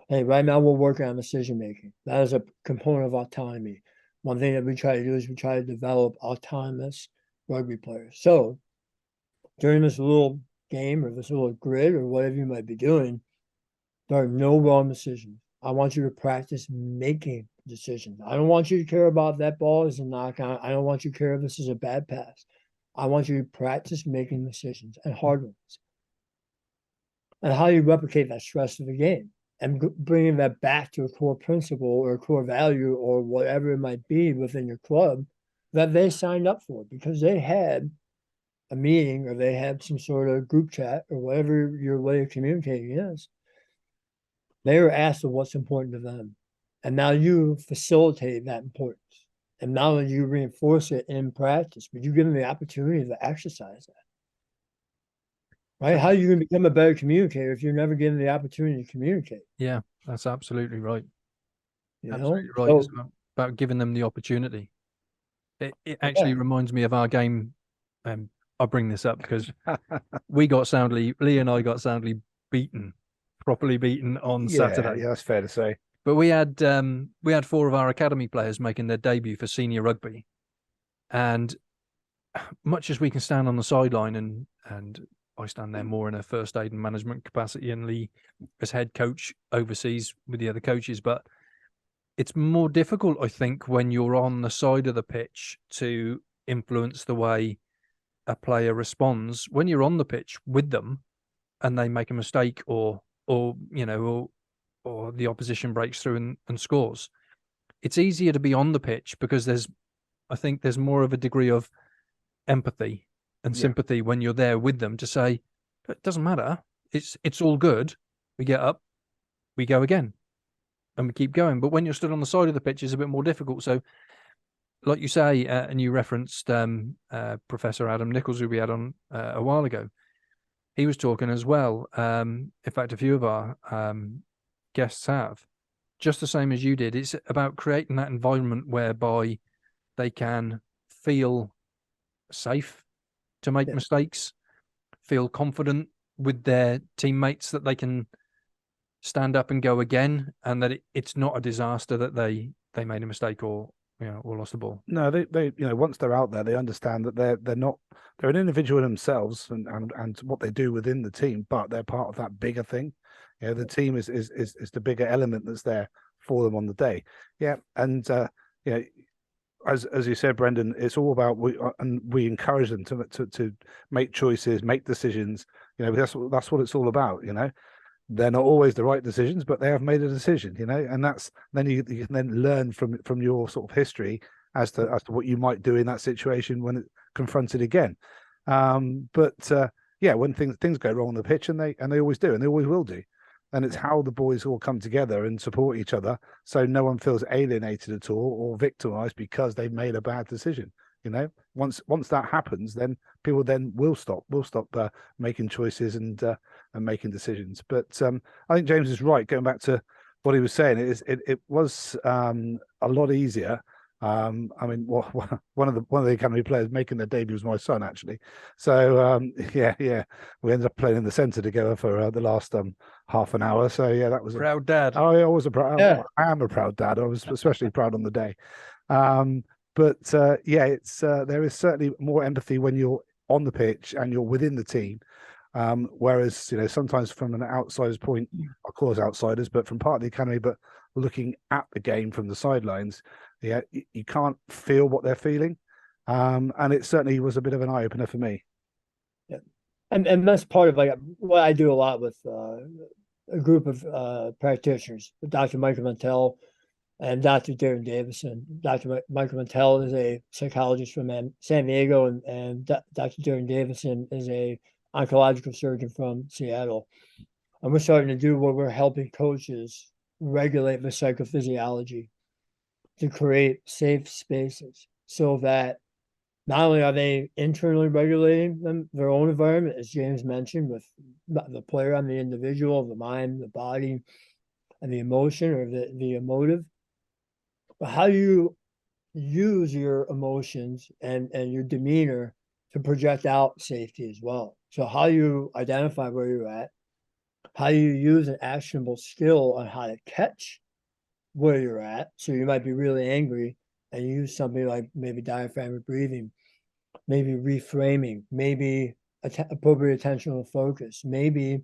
hey, right now we're working on decision making. That is a component of autonomy. One thing that we try to do is we try to develop autonomous rugby players. So during this little game or this little grid or whatever you might be doing, there are no wrong decisions. I want you to practice making decisions. I don't want you to care about if that ball is a knockout. I don't want you to care if this is a bad pass. I want you to practice making decisions and hard ones. And how you replicate that stress of the game and bringing that back to a core principle or a core value or whatever it might be within your club that they signed up for because they had a meeting or they had some sort of group chat or whatever your way of communicating is. They were asked of what's important to them. And now you facilitate that importance. And not only do you reinforce it in practice, but you give them the opportunity to exercise that. Right? How are you going to become a better communicator if you're never given the opportunity to communicate? Yeah, that's absolutely right. You Absolutely know? right. So, It's about giving them the opportunity. It actually reminds me of our game. I'll bring this up because Leigh and I got soundly beaten, properly beaten on Saturday. Yeah, that's fair to say. But we had 4 of our academy players making their debut for senior rugby, and much as we can stand on the sideline and I stand there more in a first aid and management capacity, and Leigh as head coach overseas with the other coaches, but it's more difficult, I think, when you're on the side of the pitch to influence the way a player responds when you're on the pitch with them and they make a mistake or the opposition breaks through and scores. It's easier to be on the pitch because I think there's more of a degree of empathy and sympathy when you're there with them to say, it doesn't matter. It's all good. We get up, we go again, and we keep going. But when you're stood on the side of the pitch, it's a bit more difficult. So, like you say, and you referenced Professor Adam Nichols, who we had on a while ago. He was talking as well. In fact, a few of our guests have, just the same as you did. It's about creating that environment whereby they can feel safe to make mistakes, feel confident with their teammates that they can stand up and go again, and that it's not a disaster that they made a mistake or lost the ball. No, they once they're out there, they understand that they're an individual themselves and what they do within the team, but they're part of that bigger thing. The team is the bigger element that's there for them on the day. Yeah, and as you said, Brendan, it's all about we encourage them to make choices, make decisions. That's what it's all about. They're not always the right decisions, but they have made a decision. And that's then you can then learn from your sort of history as to what you might do in that situation when it's confronted again. When things go wrong on the pitch, and they always do, and they always will do. And it's how the boys all come together and support each other, so no one feels alienated at all or victimized because they've made a bad decision. Once that happens, then people will stop making choices and making decisions. But I think James is right. Going back to what he was saying, it was a lot easier. One of the academy players making their debut was my son, actually. So we ended up playing in the centre together for the last half an hour. So that was proud dad. I was a proud. Yeah. I am a proud dad. I was especially proud on the day. There is certainly more empathy when you're on the pitch and you're within the team. Whereas sometimes from an outsider's point, of course outsiders, but from part of the academy, but looking at the game from the sidelines, you can't feel what they're feeling. And it certainly was a bit of an eye opener for me. Yeah. And that's part of like what I do a lot with a group of practitioners, Dr. Michael Mantel and Dr. Darren Davison. Dr. Michael Mantel is a psychologist from San Diego, and Dr. Darren Davison is a oncological surgeon from Seattle. And we're starting to do where we're helping coaches regulate the psychophysiology to create safe spaces so that not only are they internally regulating their own environment, as James mentioned, with the player and the individual, the mind, the body, and the emotion or the emotive, but how you use your emotions and your demeanor to project out safety as well. So how you identify where you're at, how you use an actionable skill on how to catch where you're at. So you might be really angry and you use something like maybe diaphragmatic breathing, maybe reframing, maybe appropriate attentional focus, maybe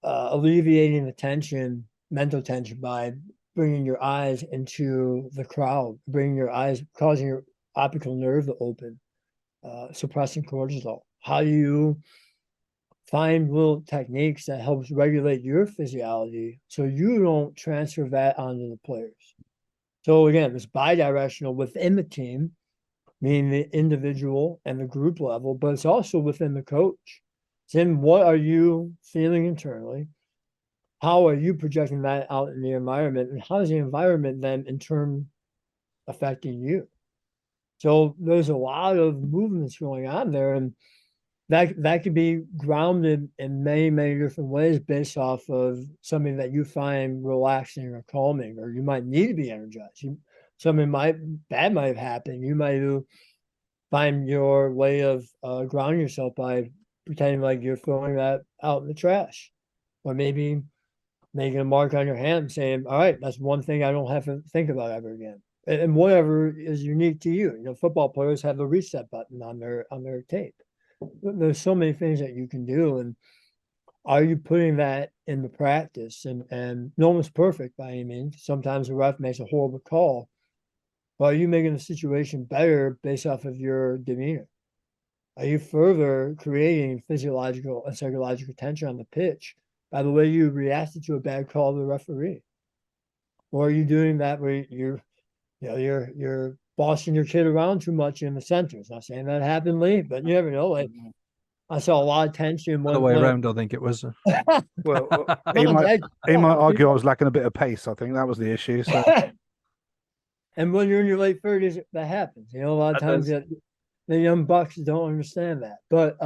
alleviating the tension, mental tension, by bringing your eyes into the crowd, bringing your eyes, causing your optical nerve to open, suppressing cortisol. How do you find little techniques that helps regulate your physiology so you don't transfer that onto the players? So again, it's bi-directional within the team, meaning the individual and the group level, but it's also within the coach. Then what are you feeling internally? How are you projecting that out in the environment? And how is the environment then in turn affecting you? So there's a lot of movements going on there, and that could be grounded in many, many different ways based off of something that you find relaxing or calming, or you might need to be energized. Something bad might have happened. You might find your way of grounding yourself by pretending like you're throwing that out in the trash, or maybe making a mark on your hand saying, all right, that's one thing I don't have to think about ever again. And whatever is unique to you. You know, football players have the reset button on their tape. There's so many things that you can do. And are you putting that into practice? And no one's perfect by any means. Sometimes the ref makes a horrible call. But are you making the situation better based off of your demeanor? Are you further creating physiological and psychological tension on the pitch by the way you reacted to a bad call of the referee? Or are you doing that where you're bossing your kid around too much in the center? It's not saying that happened, Leigh, but you never know. Like, I saw a lot of tension. The way around, I think it was. Well, he might argue I was lacking a bit of pace. I think that was the issue. So. And when you're in your late 30s, that happens. You know, a lot of times that the young bucks don't understand that. But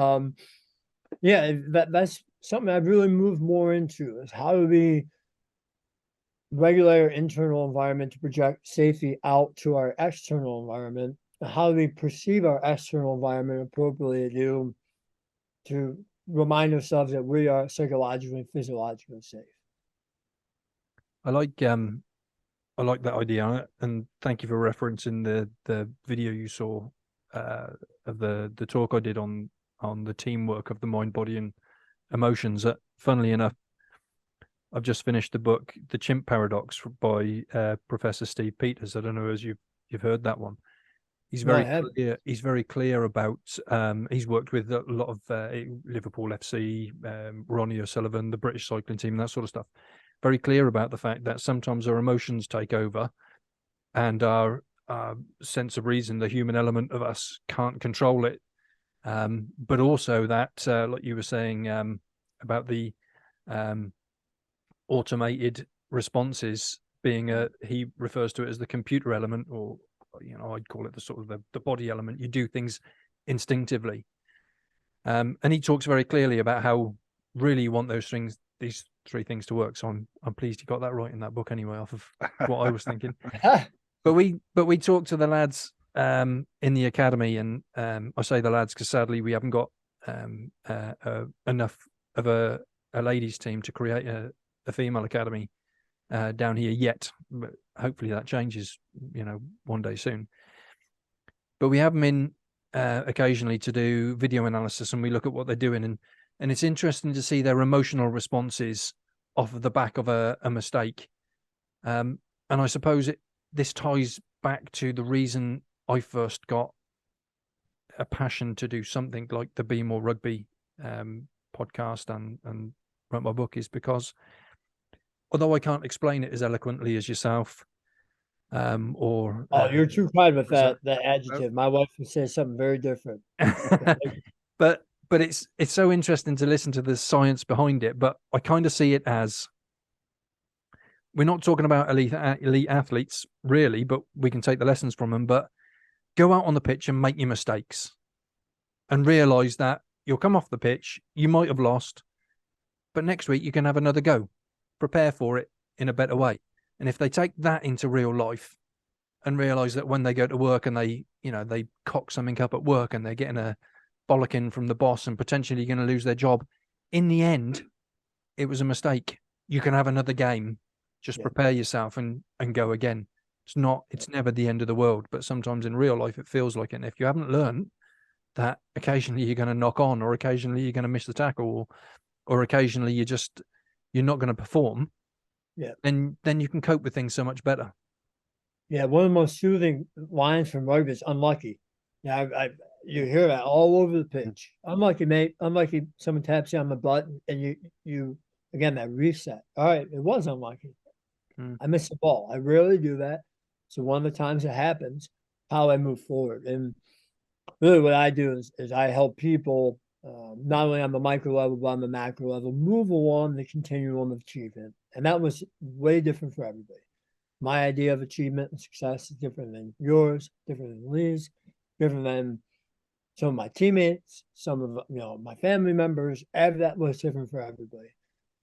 yeah, that's something I've really moved more into, is how do we regulate our internal environment to project safety out to our external environment, and how do we perceive our external environment appropriately to remind ourselves that we are psychologically and physiologically safe. I like that idea, and thank you for referencing the video you saw of the talk I did on the teamwork of the mind, body, and emotions. That, funnily enough, I've just finished the book The Chimp Paradox by Professor Steve Peters. I don't know as you've heard that one. He's very clear. He's very clear about. He's worked with a lot of Liverpool FC, Ronnie O'Sullivan, the British cycling team, that sort of stuff. Very clear about the fact that sometimes our emotions take over, and our sense of reason, the human element of us, can't control it. But also that, like you were saying about the automated responses being he refers to it as the computer element, or I'd call it the sort of the body element. You do things instinctively, and he talks very clearly about how really you want these three things to work. So I'm pleased you got that right in that book anyway, off of what I was thinking. But we talked to the lads in the academy, and I say the lads because sadly we haven't got enough of a ladies team to create a female academy down here yet, but hopefully that changes, one day soon. But we have them in occasionally to do video analysis, and we look at what they're doing, and it's interesting to see their emotional responses off of the back of a mistake. And I suppose this ties back to the reason I first got a passion to do something like the Be More Rugby podcast and wrote my book is because although I can't explain it as eloquently as yourself, you're too kind with that adjective. My wife would say something very different. but it's so interesting to listen to the science behind it. But I kind of see it as, we're not talking about elite athletes really, but we can take the lessons from them. But go out on the pitch and make your mistakes and realize that you'll come off the pitch, you might have lost, but next week you can have another go. Prepare for it in a better way. And if they take that into real life and realize that when they go to work and they cock something up at work and they're getting a bollocking from the boss and potentially going to lose their job, in the end, it was a mistake. You can have another game. Just prepare yourself and go again. It's never the end of the world, but sometimes in real life it feels like it. And if you haven't learned that occasionally you're going to knock on, or occasionally you're going to miss the tackle, or occasionally you're not going to perform, then you can cope with things so much better. Yeah, one of the most soothing lines from rugby is unlucky. Yeah, you hear that all over the pitch. Unlucky, mate. Unlucky. Someone taps you on the butt, and you again that reset. All right, it was unlucky. I missed the ball. I rarely do that. So one of the times it happens, how I move forward. And really what I do is I help people, not only on the micro level, but on the macro level, move along the continuum of achievement. And that was way different for everybody. My idea of achievement and success is different than yours, different than Leigh's, different than some of my teammates, some of my family members. That was different for everybody.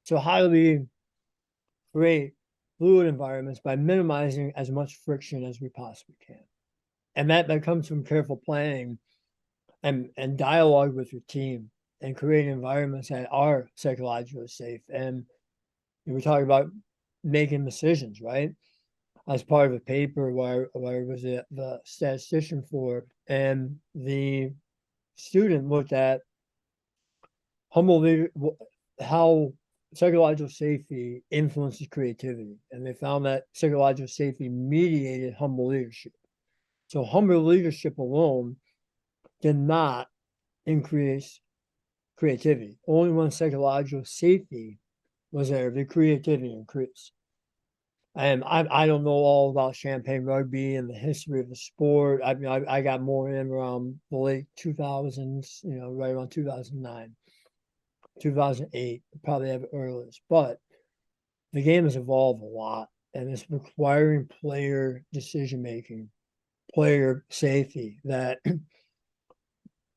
So how do we create fluid environments by minimizing as much friction as we possibly can? And that comes from careful planning and dialogue with your team and creating environments that are psychologically safe. And we talk about making decisions, right? As part of a paper where I was the statistician for, and the student looked at how psychological safety influences creativity. And they found that psychological safety mediated humble leadership. So humble leadership alone did not increase creativity. Only when psychological safety was there, the creativity increased. And I don't know all about Champagne rugby and the history of the sport. I mean, I got more in around the late 2000s, right around 2009, 2008, probably have it earliest. But the game has evolved a lot, and it's requiring player decision-making, player safety, that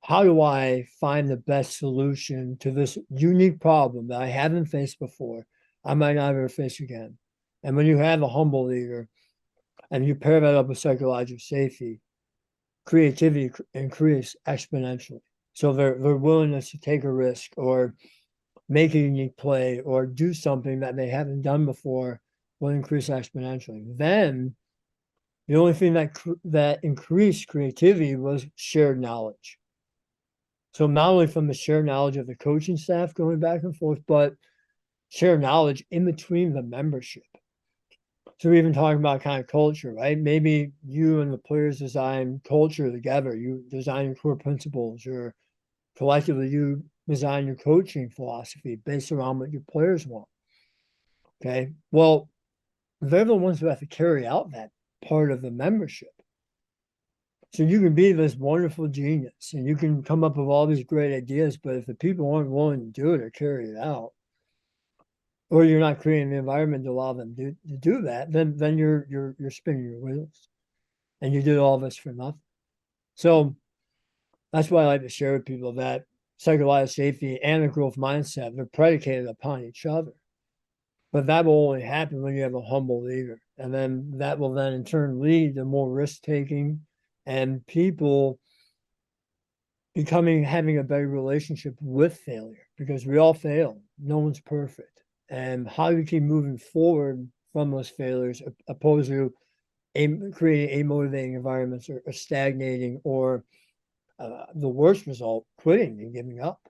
how do I find the best solution to this unique problem that I haven't faced before, I might not ever face again? And when you have a humble leader and you pair that up with psychological safety, creativity increases exponentially. So their willingness to take a risk or make a unique play or do something that they haven't done before will increase exponentially. Then the only thing that increased creativity was shared knowledge. So not only from the shared knowledge of the coaching staff going back and forth, but shared knowledge in between the membership. So we're even talking about kind of culture, right? Maybe you and the players design culture together. You design your core principles, or collectively you design your coaching philosophy based around what your players want. Okay. Well, they're the ones who have to carry out that part of the membership. So you can be this wonderful genius and you can come up with all these great ideas, but if the people aren't willing to do it or carry it out, or you're not creating the environment to allow them to do that, then you're spinning your wheels, and you did all this for nothing. So that's why I like to share with people that psychological safety and a growth mindset, they're predicated upon each other. But that will only happen when you have a humble leader, and then that will then in turn lead to more risk taking and people having a better relationship with failure, because we all fail. No one's perfect. And how do you keep moving forward from those failures, opposed to creating amotivating environments or stagnating, or the worst result, quitting and giving up?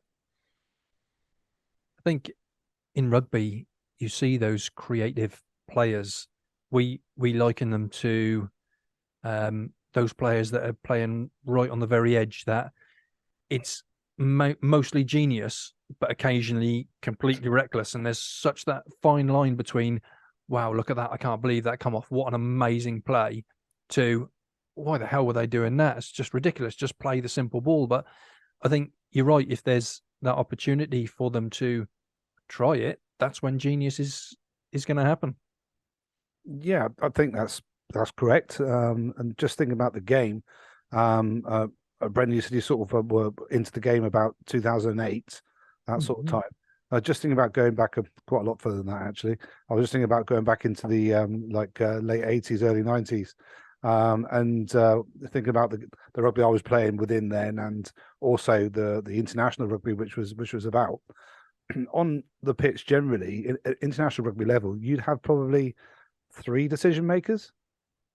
I think in rugby, you see those creative players. We liken them to the those players that are playing right on the very edge, that it's mostly genius, but occasionally completely reckless. And there's such that fine line between, wow, look at that, I can't believe that come off, what an amazing play, to why the hell were they doing that? It's just ridiculous. Just play the simple ball. But I think you're right. If there's that opportunity for them to try it, that's when genius is going to happen. Yeah, I think that's correct. And just thinking about the game, Brendan, you said you sort of were into the game about 2008, that sort of time. Just thinking about going back quite a lot further than that, actually. I was just thinking about going back into the late 80s, early 90s, and thinking about the rugby I was playing within then, and also the international rugby, which was about. On the pitch generally, international rugby level, you'd have probably 3 decision makers.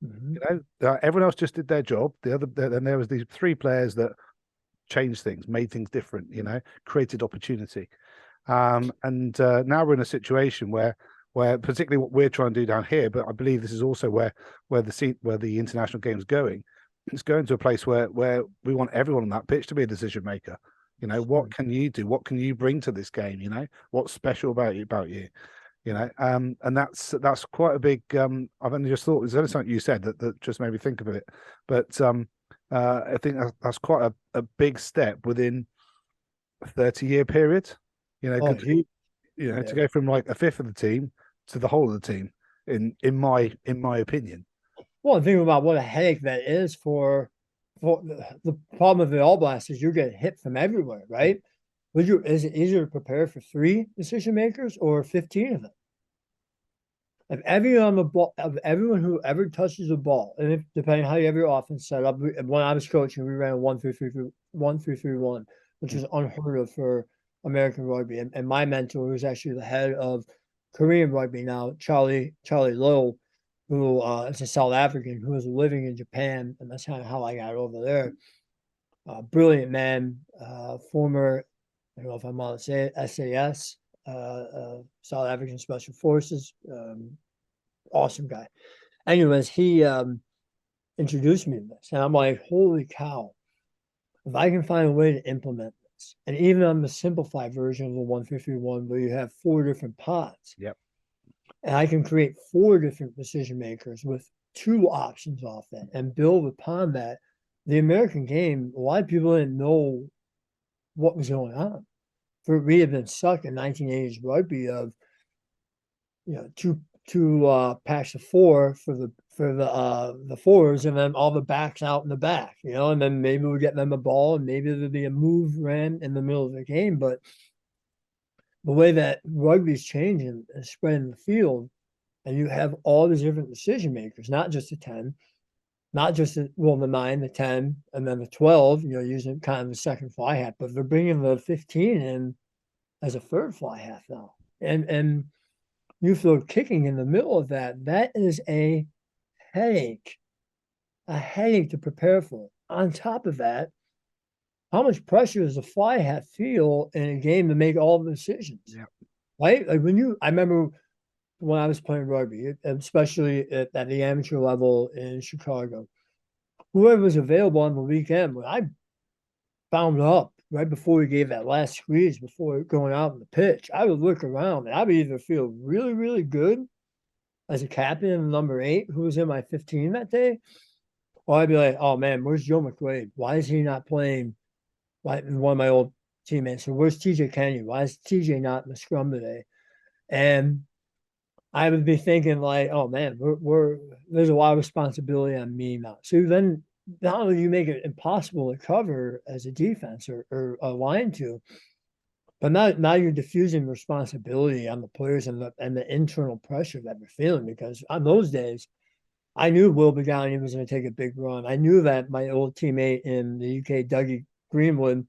You know, everyone else just did their job. Then there was these 3 players that changed things, made things different. You know, created opportunity. And now we're in a situation where particularly what we're trying to do down here, but I believe this is also where the international game's going. It's going to a place where we want everyone on that pitch to be a decision maker. You know, what can you do? What can you bring to this game? You know, what's special about you? You know, and that's quite a big. I've only just thought there's only something you said that just made me think of it, but I think that's quite a big step within a 30-year period. You know, to go from like a fifth of the team to the whole of the team, in my opinion. Well, think about what a headache that is for the problem of the All Blacks is you're getting hit from everywhere, right? Is it easier to prepare for 3 decision makers or 15 of them? Of everyone on the ball, of everyone who ever touches the ball, and depending how you have your offense set up. When I was coaching, we ran 1-3-3-1, which is unheard of for American rugby. And my mentor, who's actually the head of Korean rugby now, Charlie Little, who is a South African who was living in Japan, and that's kind of how I got over there. Brilliant man, former, I don't know if I'm on SAS, South African Special Forces, awesome guy. Anyways, he introduced me to this, and I'm like, holy cow, if I can find a way to implement this, and even on the simplified version of the 151, where you have 4 different pods, and I can create 4 different decision makers with 2 options off that and build upon that. The American game, a lot of people didn't know what was going on. We had been stuck in 1980s rugby of, you know, two packs of 4 for the forwards, and then all the backs out in the back, you know, and then maybe we get them a ball, and maybe there'd be a move ran in the middle of the game. But the way that rugby's changing and spreading the field, and you have all these different decision makers, not just the 10, not just the 9, the 10, and then the 12, you know, using kind of the second fly half, but they're bringing the 15 in as a third fly half now. And you throw kicking in the middle of that. That is a headache to prepare for. On top of that, how much pressure does a fly half feel in a game to make all the decisions? Yeah. Right? Like I remember when I was playing rugby, especially at the amateur level in Chicago, whoever was available on the weekend, when I bound up right before we gave that last squeeze, before going out on the pitch, I would look around and I would either feel really, really good as a captain of number 8 who was in my 15 that day, or I'd be like, oh man, where's Joe McQuaid? Why is he not playing? Like one of my old teammates. So where's TJ Kenyon? Why is TJ not in the scrum today? And I would be thinking like, oh man, there's a lot of responsibility on me now. So then not only do you make it impossible to cover as a defense or a line to, but now you're diffusing responsibility on the players and the internal pressure that they're feeling. Because on those days, I knew Will Begani was going to take a big run. I knew that my old teammate in the UK, Dougie Greenwood,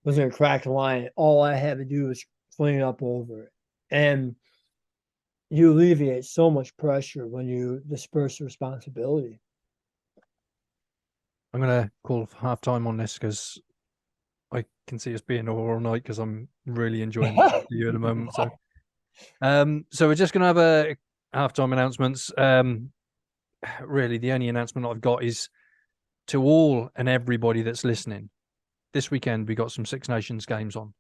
was going to crack the line. All I had to do was clean up over it. And you alleviate so much pressure when you disperse responsibility. I'm going to call halftime on this because I can see us being all night because I'm really enjoying you at the moment. So we're just going to have a halftime announcements. Really, the only announcement I've got is to all and everybody that's listening, this weekend we got some Six Nations games on.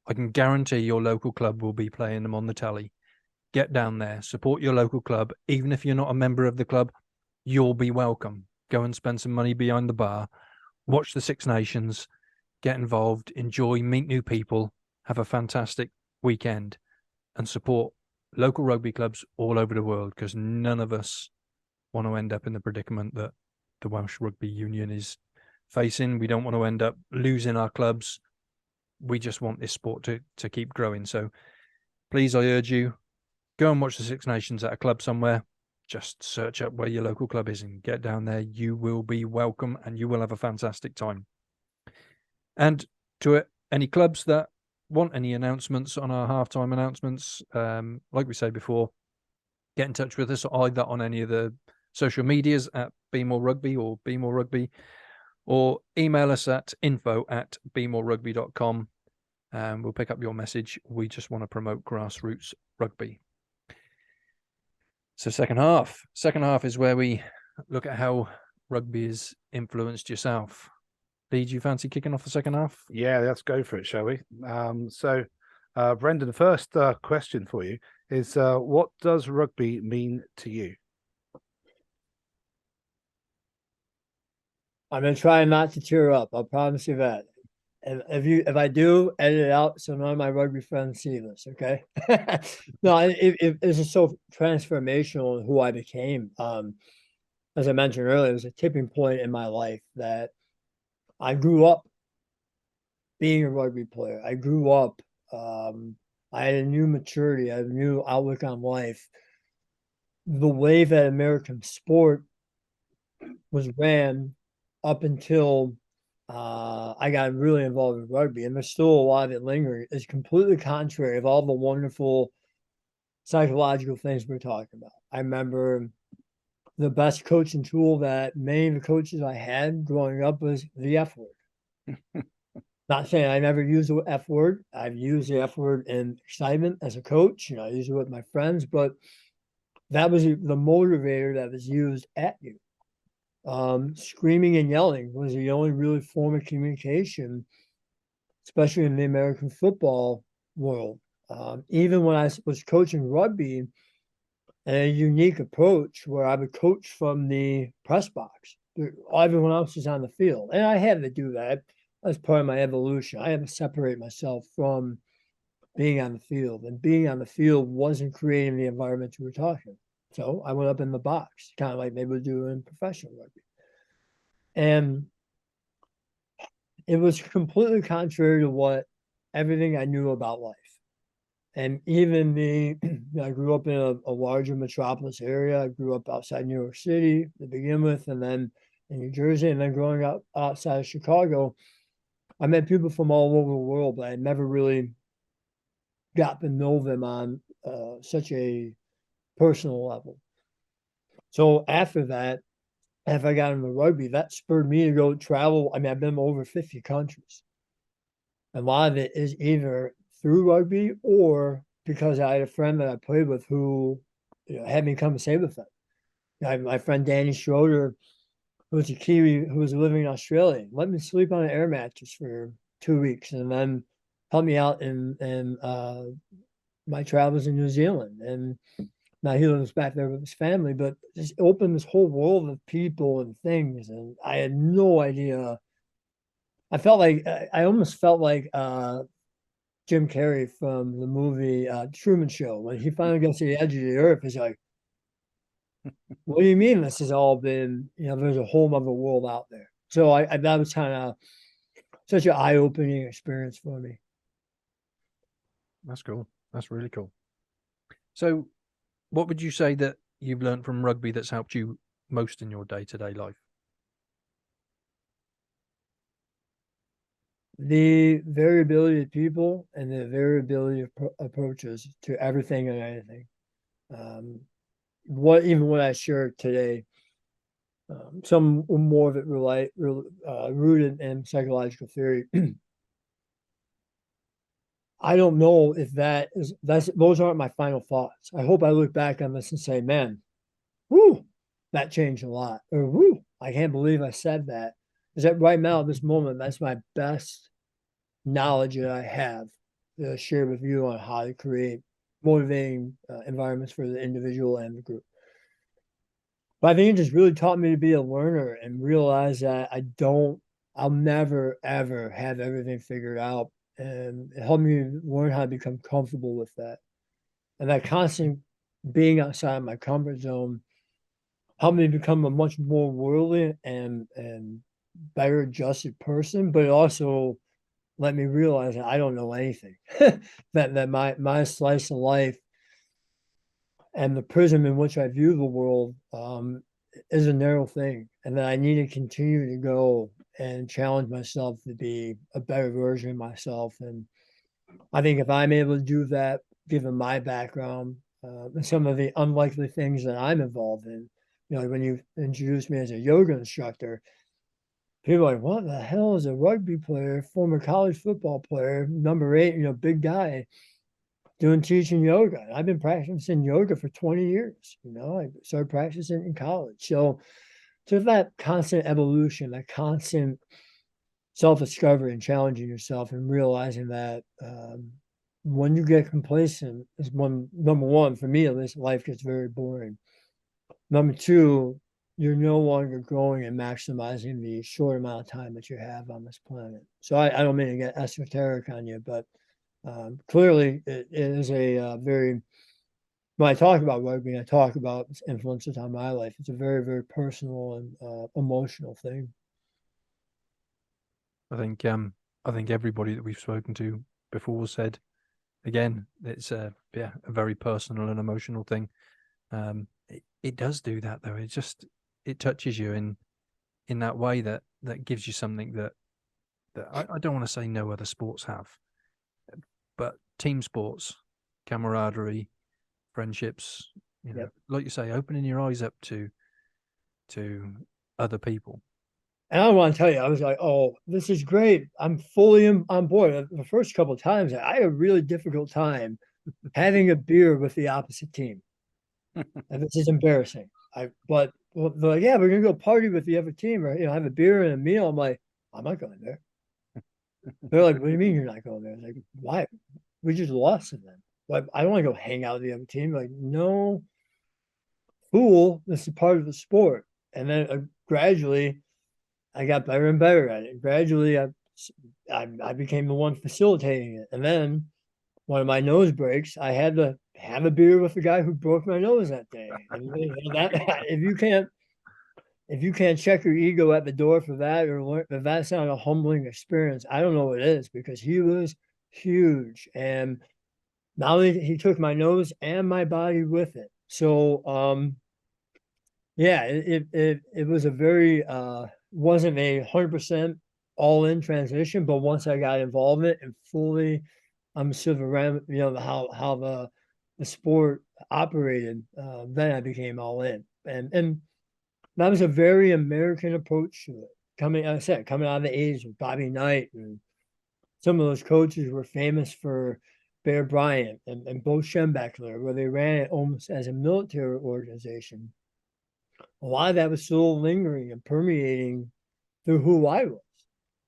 I can guarantee your local club will be playing them on the telly. Get down there, support your local club. Even if you're not a member of the club, you'll be welcome. Go and spend some money behind the bar, watch the Six Nations, get involved, enjoy, meet new people, have a fantastic weekend, and support local rugby clubs all over the world, because none of us want to end up in the predicament that the Welsh Rugby Union is facing. We don't want to end up losing our clubs. We just want this sport to keep growing. So please, I urge you, go and watch the Six Nations at a club somewhere. Just search up where your local club is and get down there. You will be welcome and you will have a fantastic time. And to any clubs that want any announcements on our halftime announcements, like we said before, get in touch with us either on any of the social medias at Be More Rugby or Be More Rugby, or email us at info@bemonerugby.com, and we'll pick up your message. We just want to promote grassroots rugby. So second half is where we look at how rugby has influenced yourself. Lee, do you fancy kicking off the second half? Yeah, let's go for it, shall we? Brendan, the first question for you is, what does rugby mean to you? I'm gonna try not to tear up. I'll promise you that. And if I do, edit it out so none of my rugby friends see this. Okay? No, it's just so transformational in who I became. As I mentioned earlier, it was a tipping point in my life that I grew up being a rugby player. I grew up. I had a new maturity. I had a new outlook on life. The way that American sport was ran up until I got really involved with rugby, and there's still a lot of it lingering, is completely contrary of all the wonderful psychological things we're talking about. I remember the best coaching tool that many of the coaches I had growing up was the F word. Not saying I never used the F word. I've used the F word in excitement as a coach. I use it with my friends, but that was the motivator that was used at you. Screaming and yelling was the only really form of communication, especially in the American football world. Even when I was coaching rugby, a unique approach where I would coach from the press box. Everyone else is on the field. And I had to do that as part of my evolution. I had to separate myself from being on the field. And being on the field wasn't creating the environment we were talking. So I went up in the box, kind of like they would do in professional rugby. And it was completely contrary to what everything I knew about life. And even I grew up in a larger metropolis area. I grew up outside New York City to begin with, and then in New Jersey, and then growing up outside of Chicago. I met people from all over the world, but I never really got to know them on such a personal level. So after that, after I got into rugby, that spurred me to go travel. I mean, I've been to over 50 countries. A lot of it is either through rugby or because I had a friend that I played with who had me come and stay with them. My friend Danny Schroeder, who was a Kiwi who was living in Australia, let me sleep on an air mattress for 2 weeks and then helped me out in my travels in New Zealand. And now he lives back there with his family, but just opened this whole world of people and things. And I had no idea. I almost felt like Jim Carrey from the movie Truman Show. When he finally gets to the edge of the earth, he's like, what do you mean this has all been, there's a whole other world out there. So that was kind of such an eye-opening experience for me. That's cool. That's really cool. So what would you say that you've learned from rugby that's helped you most in your day-to-day life? The variability of people and the variability of approaches to everything and anything. What I shared today, some more of it rooted in psychological theory. I don't know if those aren't my final thoughts. I hope I look back on this and say, man, whoo, that changed a lot. Or whoo, I can't believe I said that. Is that right now at this moment, that's my best knowledge that I have to share with you on how to create motivating environments for the individual and the group. But I think it just really taught me to be a learner and realize that I'll never, ever have everything figured out. And it helped me learn how to become comfortable with that. And that constant being outside my comfort zone helped me become a much more worldly and better adjusted person, but it also let me realize that I don't know anything. that my slice of life and the prism in which I view the world is a narrow thing, and that I need to continue to go and challenge myself to be a better version of myself. And I think if I'm able to do that, given my background and some of the unlikely things that I'm involved in, when you introduced me as a yoga instructor, people are like, what the hell is a rugby player, former college football player, number 8, big guy, teaching yoga? And I've been practicing yoga for 20 years. I started practicing in college. So that constant evolution, that constant self-discovery and challenging yourself and realizing that when you get complacent is number one, for me at least, life gets very boring. Number two, you're no longer growing and maximizing the short amount of time that you have on this planet. So I don't mean to get esoteric on you, but clearly it is a very, when I talk about rugby, I talk about its influences on my life. It's a very, very personal and emotional thing. I think everybody that we've spoken to before said, again, it's a very personal and emotional thing. It does do that though. It touches you in that way that gives you something that I don't want to say no other sports have, but team sports, camaraderie, friendships, Yep. like you say, opening your eyes up to other people. And I want to tell you, I was like, oh, this is great. I'm fully on board. The first couple of times, I had a really difficult time having a beer with the opposite team. And this is embarrassing. But they're like, yeah, we're going to go party with the other team or, have a beer and a meal. I'm like, I'm not going there. They're like, what do you mean you're not going there? I was like, why? We just lost to them. Like, I don't want to go hang out with the other team. Like, no, fool. This is part of the sport. And then gradually, I got better and better at it. Gradually, I became the one facilitating it. And then one of my nose breaks, I had to have a beer with the guy who broke my nose that day. And that if you can't check your ego at the door for that, or learn, if that's not a humbling experience, I don't know what it is, because he was huge. And not only he took my nose and my body with it. So yeah, it was a very wasn't a 100% all-in transition, but once I got involved in it and fully understood around, how the sport operated, then I became all in. And that was a very American approach to it. Coming out of the 80s with Bobby Knight, and some of those coaches were famous for Bear Bryant and Bo Schembechler, where they ran it almost as a military organization. A lot of that was still lingering and permeating through who I was.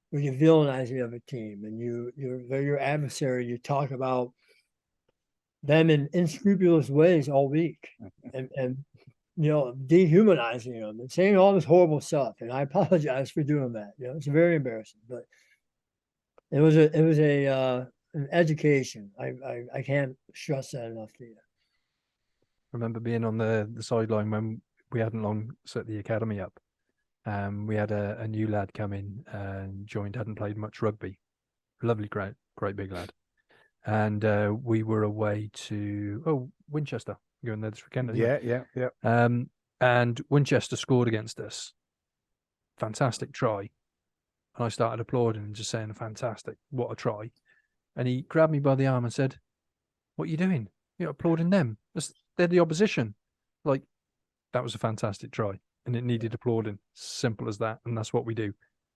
When you villainize the other team and they're your adversary, you talk about them in unscrupulous ways all week, and dehumanizing them and saying all this horrible stuff. And I apologize for doing that. It's very embarrassing, but it was an education. I can't stress that enough to you. I remember being on the sideline when we hadn't long set the academy up. We had a new lad come in and joined, hadn't played much rugby. Lovely, great big lad. And we were away to Winchester. Going there this weekend. Yeah. And Winchester scored against us. Fantastic try. And I started applauding and just saying, fantastic, what a try. And he grabbed me by the arm and said, what are you doing? You're applauding them. They're the opposition. Like, that was a fantastic try. And it needed applauding. Simple as that. And that's what we do.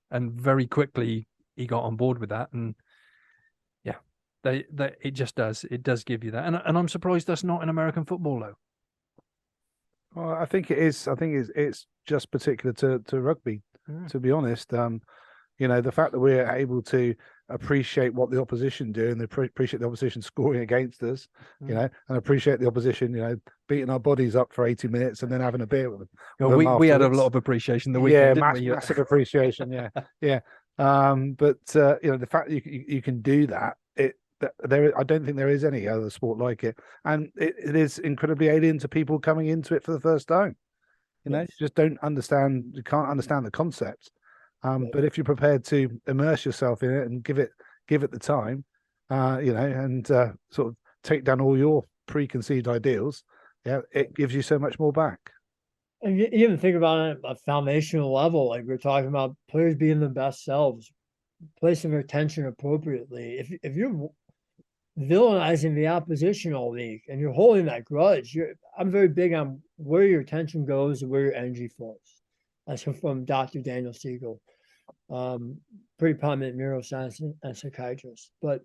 And very quickly, he got on board with that. And yeah, it just does. It does give you that. And I'm surprised that's not in American football, though. Well, I think it is. I think it's just particular to rugby, to be honest. You know, the fact that we're able to appreciate what the opposition do and appreciate the opposition scoring against us, you know, and appreciate the opposition, you know, beating our bodies up for 80 minutes and then having a beer with them. Well, we had a lot afterwards. of appreciation the Yeah, weekend, didn't we? massive appreciation. Yeah, yeah. But you know, the fact that you can do that, I don't think there is any other sport like it, and it is incredibly alien to people coming into it for the first time. You know, Yes. you just don't understand. You can't understand the concept. But if you're prepared to immerse yourself in it and give it the time, you know, and sort of take down all your preconceived ideals, yeah, it gives you so much more back. And you even think about it at a foundational level, like we're talking about players being their best selves, placing their attention appropriately. If you're villainizing the opposition all week and you're holding that grudge, I'm very big on where your attention goes and where your energy flows. That's from Dr. Daniel Siegel, pretty prominent neuroscience and psychiatrist. But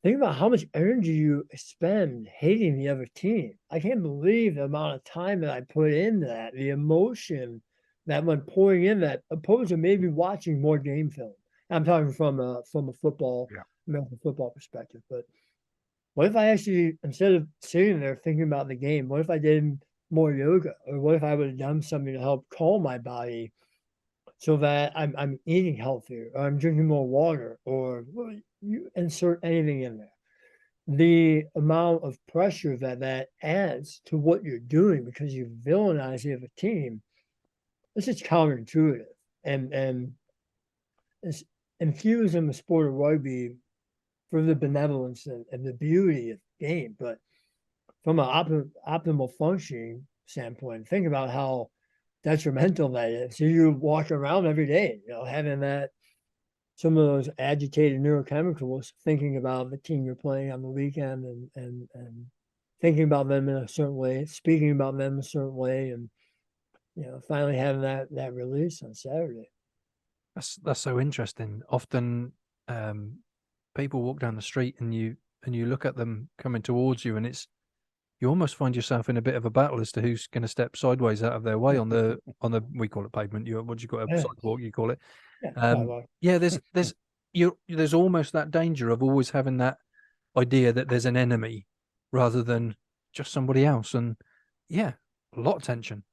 think about how much energy you spend hating the other team. I can't believe the amount of time that I put into that, the emotion that went pouring in that, opposed to maybe watching more game film. I'm talking from a football, American football perspective. But what if I actually, instead of sitting there thinking about the game, what if I did more yoga, or what if I would have done something to help calm my body so that I'm eating healthier, or I'm drinking more water, or you insert anything in there. The amount of pressure that adds to what you're doing because you villainize the other team, this is counterintuitive. And it's infused in the sport of rugby for the benevolence and the beauty of the game. But from an optimal functioning standpoint, think about how detrimental that is. So you walk around every day, you know, having that, some of those agitated neurochemicals, thinking about the team you're playing on the weekend and thinking about them in a certain way, speaking about them a certain way, and you know, finally having that release on Saturday. That's so interesting. Often people walk down the street and you look at them coming towards you, and you almost find yourself in a bit of a battle as to who's going to step sideways out of their way on the we call it pavement. What do you call it? Sidewalk, you call it. Yeah, there's almost that danger of always having that idea that there's an enemy rather than just somebody else. And yeah, a lot of tension,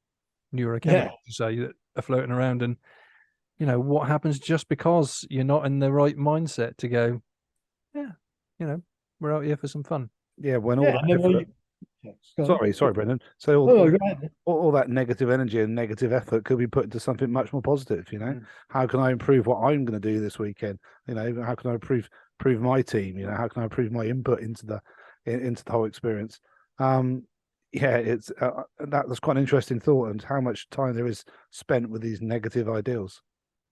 neurochemicals to say, that are floating around. And you know what happens just because you're not in the right mindset to go, yeah, you know, we're out here for some fun. Yeah, when all that effort, sorry, Brendan. So all that negative energy and negative effort could be put into something much more positive. You know, how can I improve what I'm going to do this weekend? You know, how can I improve my team? You know, how can I improve my input into the whole experience? Yeah, it's that's quite an interesting thought, and how much time there is spent with these negative ideals.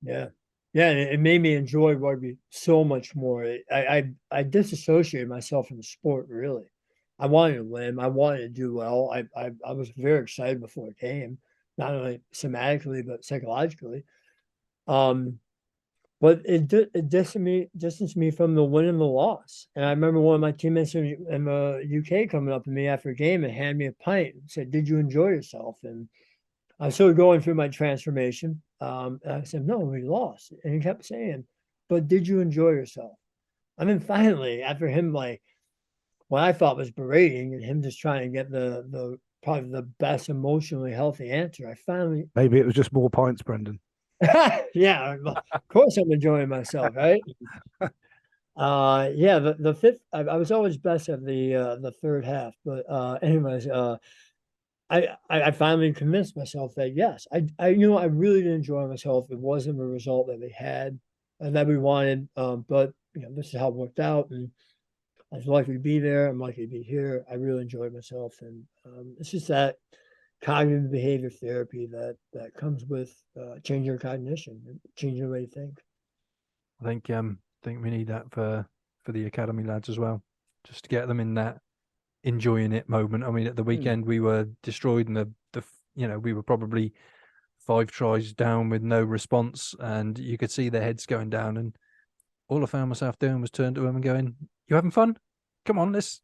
Yeah, it made me enjoy rugby so much more. I disassociated myself from the sport, really. I wanted to win. I wanted to do well. I was very excited before it came, not only somatically but psychologically. But it distanced me from the win and the loss. And I remember one of my teammates in the UK coming up to me after a game and handed me a pint and said, "Did you enjoy yourself?" And I was sort of going through my transformation. And I said, "No, we lost." And he kept saying, "But did you enjoy yourself?" And then finally, after him, like, what I thought was berating and him just trying to get the probably the best emotionally healthy answer, I finally maybe it was just more pints, Brendan. yeah, of course I'm enjoying myself, right? Yeah, the fifth, I was always best at the third half, but anyways, I finally convinced myself that yes, I really did enjoy myself. It wasn't the result that we had and that we wanted, but you know, this is how it worked out, and I was lucky to be there. I'm lucky to be here. I really enjoyed myself, and it's just that cognitive behavior therapy that comes with changing your cognition, changing the way you think. I think we need that for the academy lads as well, just to get them in that enjoying it moment. I mean, at the weekend we were destroyed, and we were probably 5 tries down with no response, and you could see their heads going down. And all I found myself doing was turn to them and going, "You having fun? Come on, let's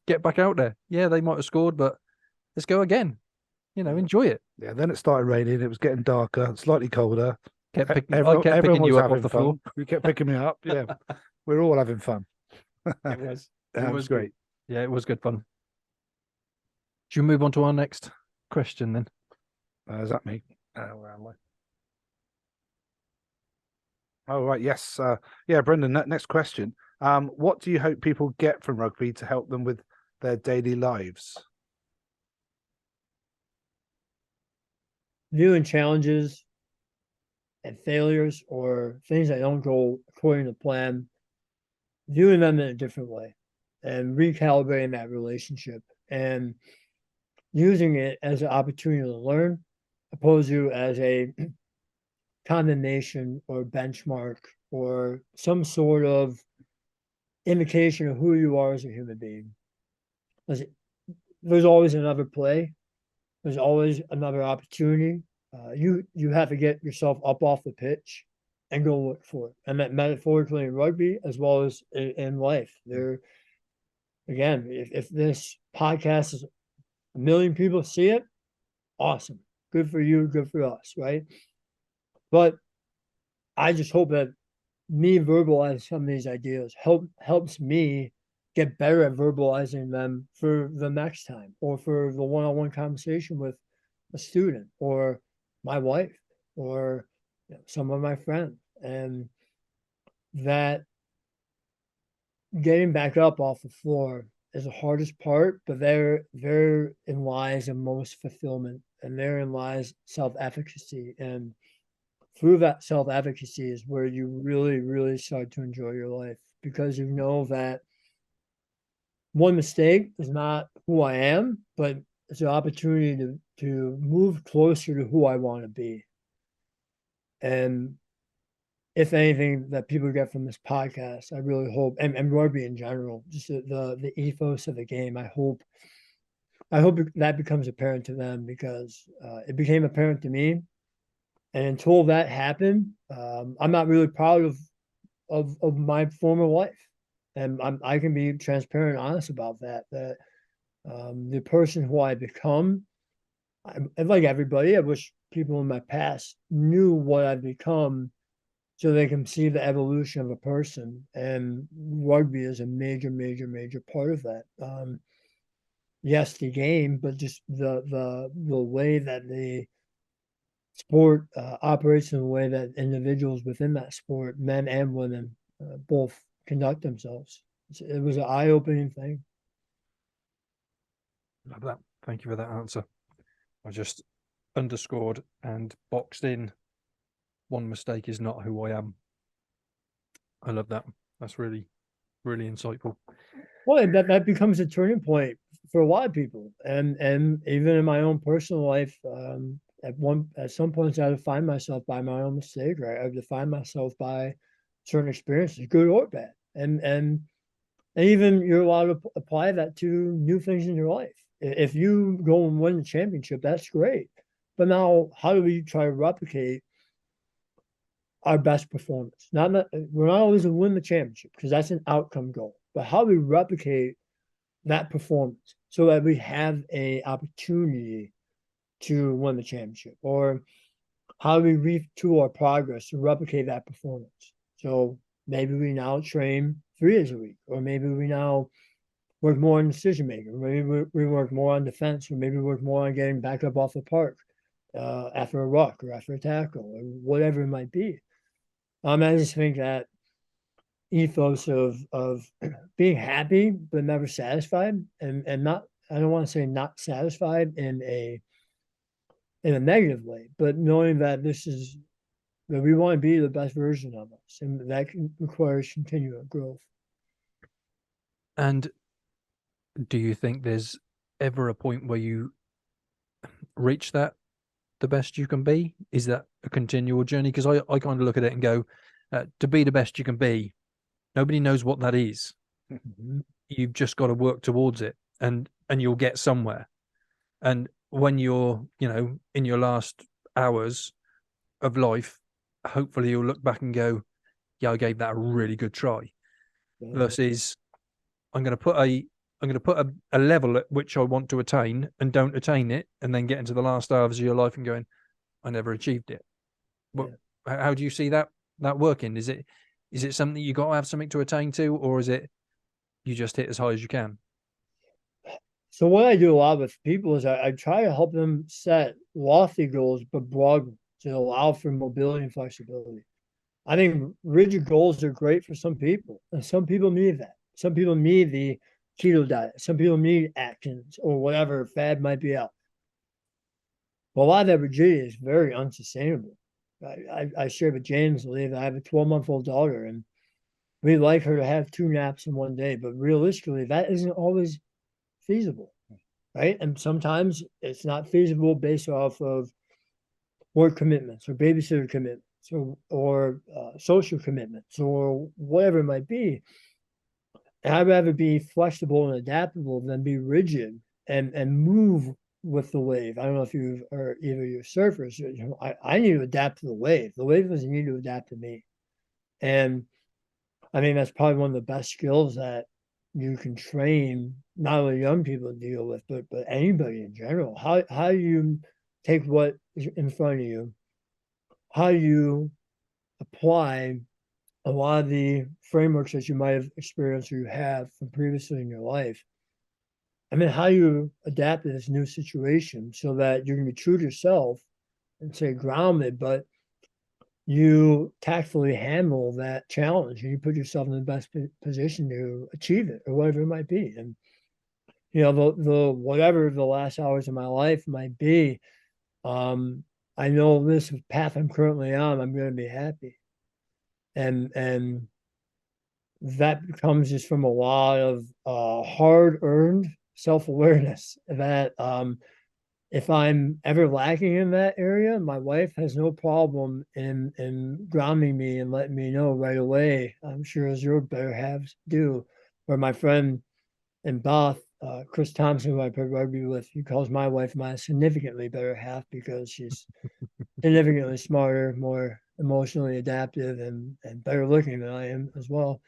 get back out there. Yeah, they might have scored, but let's go again. enjoy it. Yeah, then it started raining. It was getting darker, slightly colder. I kept Everyone picking was you up off having the fun. floor. You kept picking me up. Yeah, we're all having fun. It was. It was great. Yeah, it was good fun. Should we move on to our next question then? Is that me? Where am I? Oh, right. Yes. Yeah, Brendan, next question. What do you hope people get from rugby to help them with their daily lives? Viewing challenges and failures or things that don't go according to plan, viewing them in a different way and recalibrating that relationship and using it as an opportunity to learn, opposed to as a condemnation or benchmark or some sort of indication of who you are as a human being. There's always another play. There's always another opportunity. You have to get yourself up off the pitch and go look for it. And that metaphorically in rugby as well as in life. There, again, if this podcast is 1 million people see it, awesome. Good for you, good for us, right? But I just hope that me verbalizing some of these ideas helps me get better at verbalizing them for the next time or for the one-on-one conversation with a student or my wife or some of my friends. And that getting back up off the floor is the hardest part, but therein lies the most fulfillment and therein lies self-efficacy. And through that self-efficacy is where you really, really start to enjoy your life, because you know that one mistake is not who I am, but it's an opportunity to move closer to who I want to be. And if anything that people get from this podcast, I really hope, and rugby in general, just the ethos of the game, I hope that becomes apparent to them, because it became apparent to me. And until that happened, I'm not really proud of my former life. And I can be transparent and honest about that. That the person who I become, like everybody, I wish people in my past knew what I've become so they can see the evolution of a person. And rugby is a major, major, major part of that. Yes, the game, but just the way that the sport operates, in the way that individuals within that sport, men and women, both conduct themselves. It was an eye-opening thing. Love that. Thank you for that answer. I just underscored and boxed in, one mistake is not who I am. I love that. That's really, really insightful. Well, that becomes a turning point for a lot of people, and even in my own personal life, at some points I define myself by my own mistake, right? I've defined myself by certain experiences, good or bad, and even you're allowed to apply that to new things in your life. If you go and win the championship, that's great. But now, how do we try to replicate our best performance? We're not always going to win the championship because that's an outcome goal. But how do we replicate that performance so that we have an opportunity to win the championship? Or how do we retool our progress to replicate that performance? So maybe we now train 3 days a week, or maybe we now work more on decision making, or maybe we work more on defense, or maybe we work more on getting back up off the park after a ruck or after a tackle, or whatever it might be. I just think that ethos of being happy but never satisfied, and not, I don't want to say not satisfied in a negative way, but knowing that that we want to be the best version of us, and that requires continual growth. And do you think there's ever a point where you reach that the best you can be? Is that a continual journey? Because I kind of look at it and go, to be the best you can be, nobody knows what that is. Mm-hmm. You've just got to work towards it, and you'll get somewhere. And when you're, in your last hours of life, hopefully you'll look back and go, yeah, I gave that a really good try. Yeah. Versus, I'm going to put a I'm going to put a level at which I want to attain and don't attain it, and then get into the last hours of your life and going, I never achieved it. What, how do you see that working? Is it something you got to have something to attain to, or is it you just hit as high as you can? So what I do a lot with people is I try to help them set lofty goals, but broad to allow for mobility and flexibility. I think rigid goals are great for some people, and some people need that. Some people need the keto diet. Some people need Atkins or whatever fad might be out. But a lot of that rigidity is very unsustainable. I shared with James, Leigh, that I have a 12-month-old daughter, and we'd like her to have 2 naps in one day, but realistically, that isn't always feasible, right? And sometimes it's not feasible based off of work commitments or babysitter commitments or social commitments or whatever it might be. And I'd rather be flexible and adaptable than be rigid and move with the wave. I don't know if you are either your surfers. I need to adapt to the wave. The wave doesn't need to adapt to me. And I think that's probably one of the best skills that you can train not only young people to deal with, but anybody in general. How you take what is in front of you, how you apply a lot of the frameworks that you might have experienced or you have from previously in your life. I mean, how you adapt to this new situation so that you're going to be true to yourself and say grounded, but you tactfully handle that challenge and you put yourself in the best position to achieve it or whatever it might be. And, you know, the whatever the last hours of my life might be, I know this path I'm currently on, I'm going to be happy. And that comes just from a lot of hard-earned self-awareness that if I'm ever lacking in that area, my wife has no problem in grounding me and letting me know right away. I'm sure as your better halves do. Or my friend in Bath, Chris Thompson, who I play rugby with, he calls my wife my significantly better half because she's significantly smarter, more emotionally adaptive, and better looking than I am as well.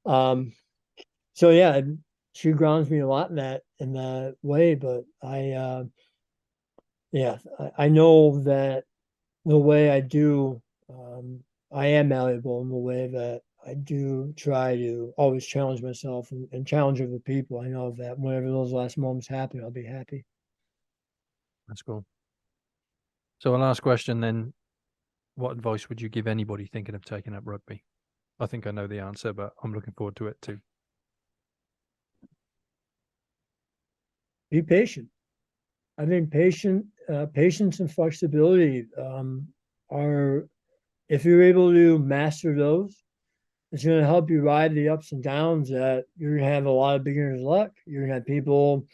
So yeah, she grounds me a lot in that way, but I know that the way I do, I am malleable in the way that I do try to always challenge myself and challenge other people. I know that whenever those last moments happen, I'll be happy. That's cool. So a last question then, what advice would you give anybody thinking of taking up rugby? I think I know the answer, but I'm looking forward to it too. Be patient. I think patience and flexibility are, if you're able to master those, it's going to help you ride the ups and downs that you're going to have a lot of beginner's luck. You're going to have people.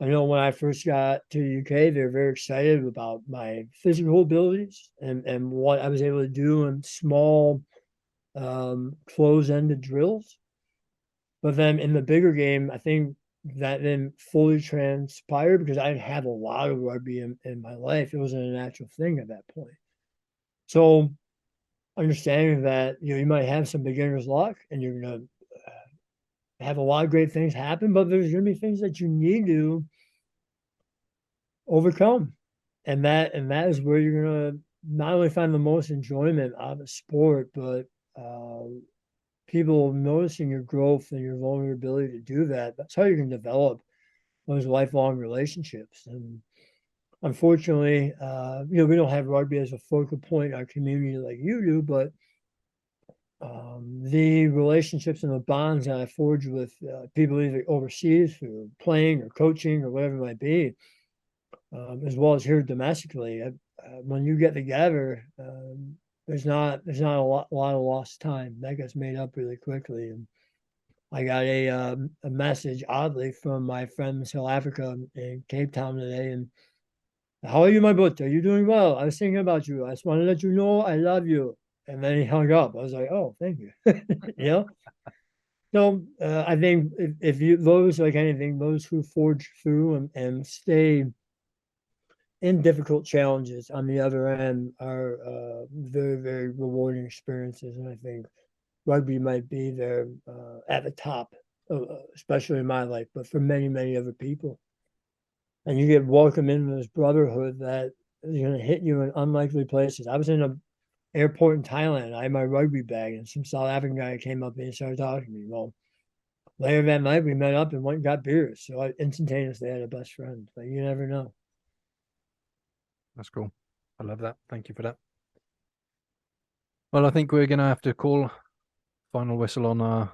I know when I first got to the UK, they were very excited about my physical abilities and what I was able to do in small close-ended drills. But then in the bigger game, I think that then fully transpired because I have a lot of rugby in my life. It wasn't a natural thing at that point. So understanding that, you know, you might have some beginner's luck and you're going to have a lot of great things happen, but there's going to be things that you need to overcome. And that is where you're going to not only find the most enjoyment out of the sport, but people noticing your growth and your vulnerability to do that. That's how you can develop those lifelong relationships. And unfortunately, you know, we don't have rugby as a focal point in our community like you do, but the relationships and the bonds that I forge with people either overseas through playing or coaching or whatever it might be, as well as here domestically, when you get together, there's not a lot of lost time that gets made up really quickly. And I got a message oddly from my friend in South Africa in Cape Town today, and how are you, my butt? Are you doing well? I was thinking about you. I just want to let you know I love you. And then he hung up. I was like, oh, thank you. You know? So I think if you, those, like anything, those who forge through and stay in difficult challenges on the other end are very, very rewarding experiences. And I think rugby might be there at the top especially in my life, but for many, many other people. And you get welcomed into this brotherhood that is going to hit you in unlikely places. I was in an airport in Thailand. I had my rugby bag, and some South African guy came up to me and started talking to me. Well, later that night, we met up and went and got beers. So I instantaneously had a best friend. But you never know. That's cool. I love that. Thank you for that. Well, I think we're going to have to call final whistle on our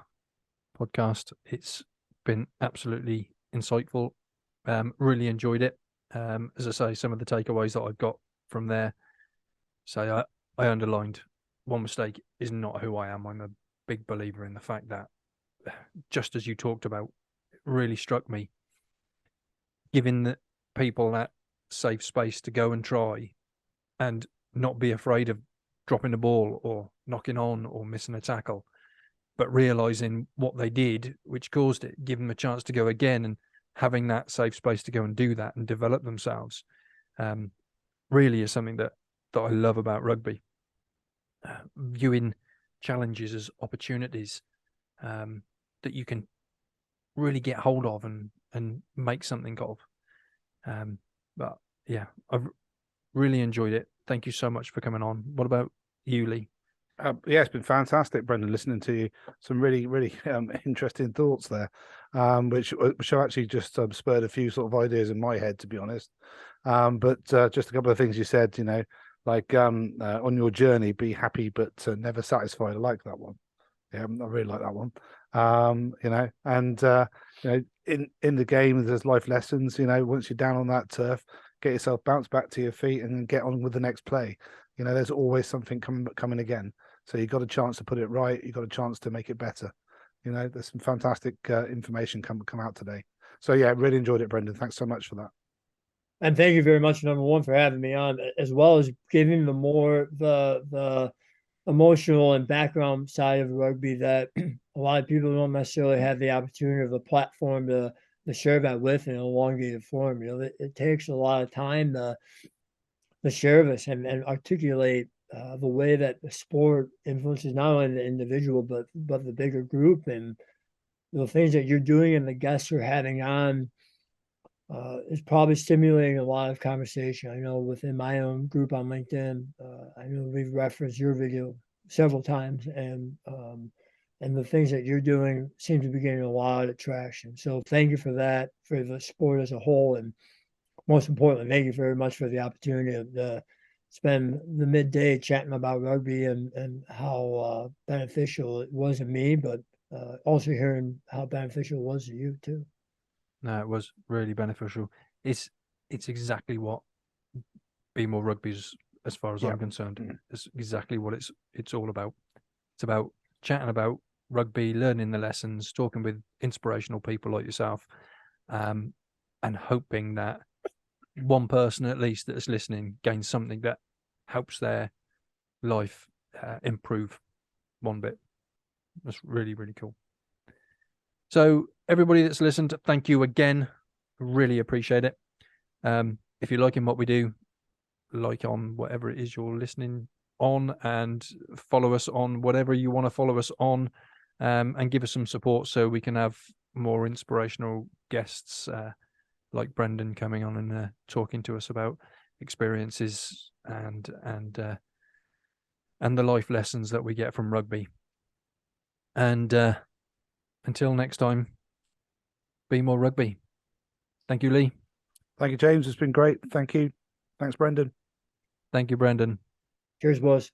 podcast. It's been absolutely insightful. Really enjoyed it. As I say, some of the takeaways that I've got from there. So I underlined, one mistake is not who I am. I'm a big believer in the fact that, just as you talked about, it really struck me, giving the people that safe space to go and try and not be afraid of dropping the ball or knocking on or missing a tackle, but realizing what they did, which caused it, give them a chance to go again, and having that safe space to go and do that and develop themselves, really is something that I love about rugby. Viewing challenges as opportunities that you can really get hold of and make something of. But yeah, I've really enjoyed it. Thank you so much for coming on. What about you, Leigh? Yeah, it's been fantastic, Brendan, listening to you. Some really, really interesting thoughts there, which have actually just spurred a few sort of ideas in my head, to be honest. But just a couple of things you said, like on your journey, be happy but never satisfied. I like that one. Yeah, I really like that one. And in the game, there's life lessons. Once you're down on that turf, get yourself, bounce back to your feet, and get on with the next play. There's always something coming again. So you've got a chance to put it right. You've got a chance to make it better. There's some fantastic information come out today. So yeah, really enjoyed it, Brendan. Thanks so much for that. And thank you very much, number one, for having me on, as well as giving the emotional and background side of rugby that a lot of people don't necessarily have the opportunity of the platform to share that with in an elongated form. It takes a lot of time to share this and articulate the way that the sport influences not only the individual but the bigger group, and the things that you're doing and the guests you're having on is probably stimulating a lot of conversation. I know within my own group on LinkedIn, I know we've referenced your video several times, and the things that you're doing seem to be getting a lot of traction. So thank you for that, for the sport as a whole, and most importantly, thank you very much for the opportunity to spend the midday chatting about rugby and how beneficial it was to me, but also hearing how beneficial it was to you too. No, it was really beneficial. It's exactly what Be More Rugby is, as far as I'm concerned. It's exactly what it's all about. It's about chatting about rugby, learning the lessons, talking with inspirational people like yourself, and hoping that one person at least that is listening gains something that helps their life improve one bit. That's really, really cool. So everybody that's listened, thank you again. Really appreciate it. If you're liking what we do, like on whatever it is you're listening on, and follow us on whatever you want to follow us on, and give us some support so we can have more inspirational guests like Brendan coming on and talking to us about experiences and the life lessons that we get from rugby. And until next time, be more rugby. Thank you, Leigh. Thank you, James. It's been great. Thank you. Thanks, Brendan. Thank you, Brendan. Cheers, boys.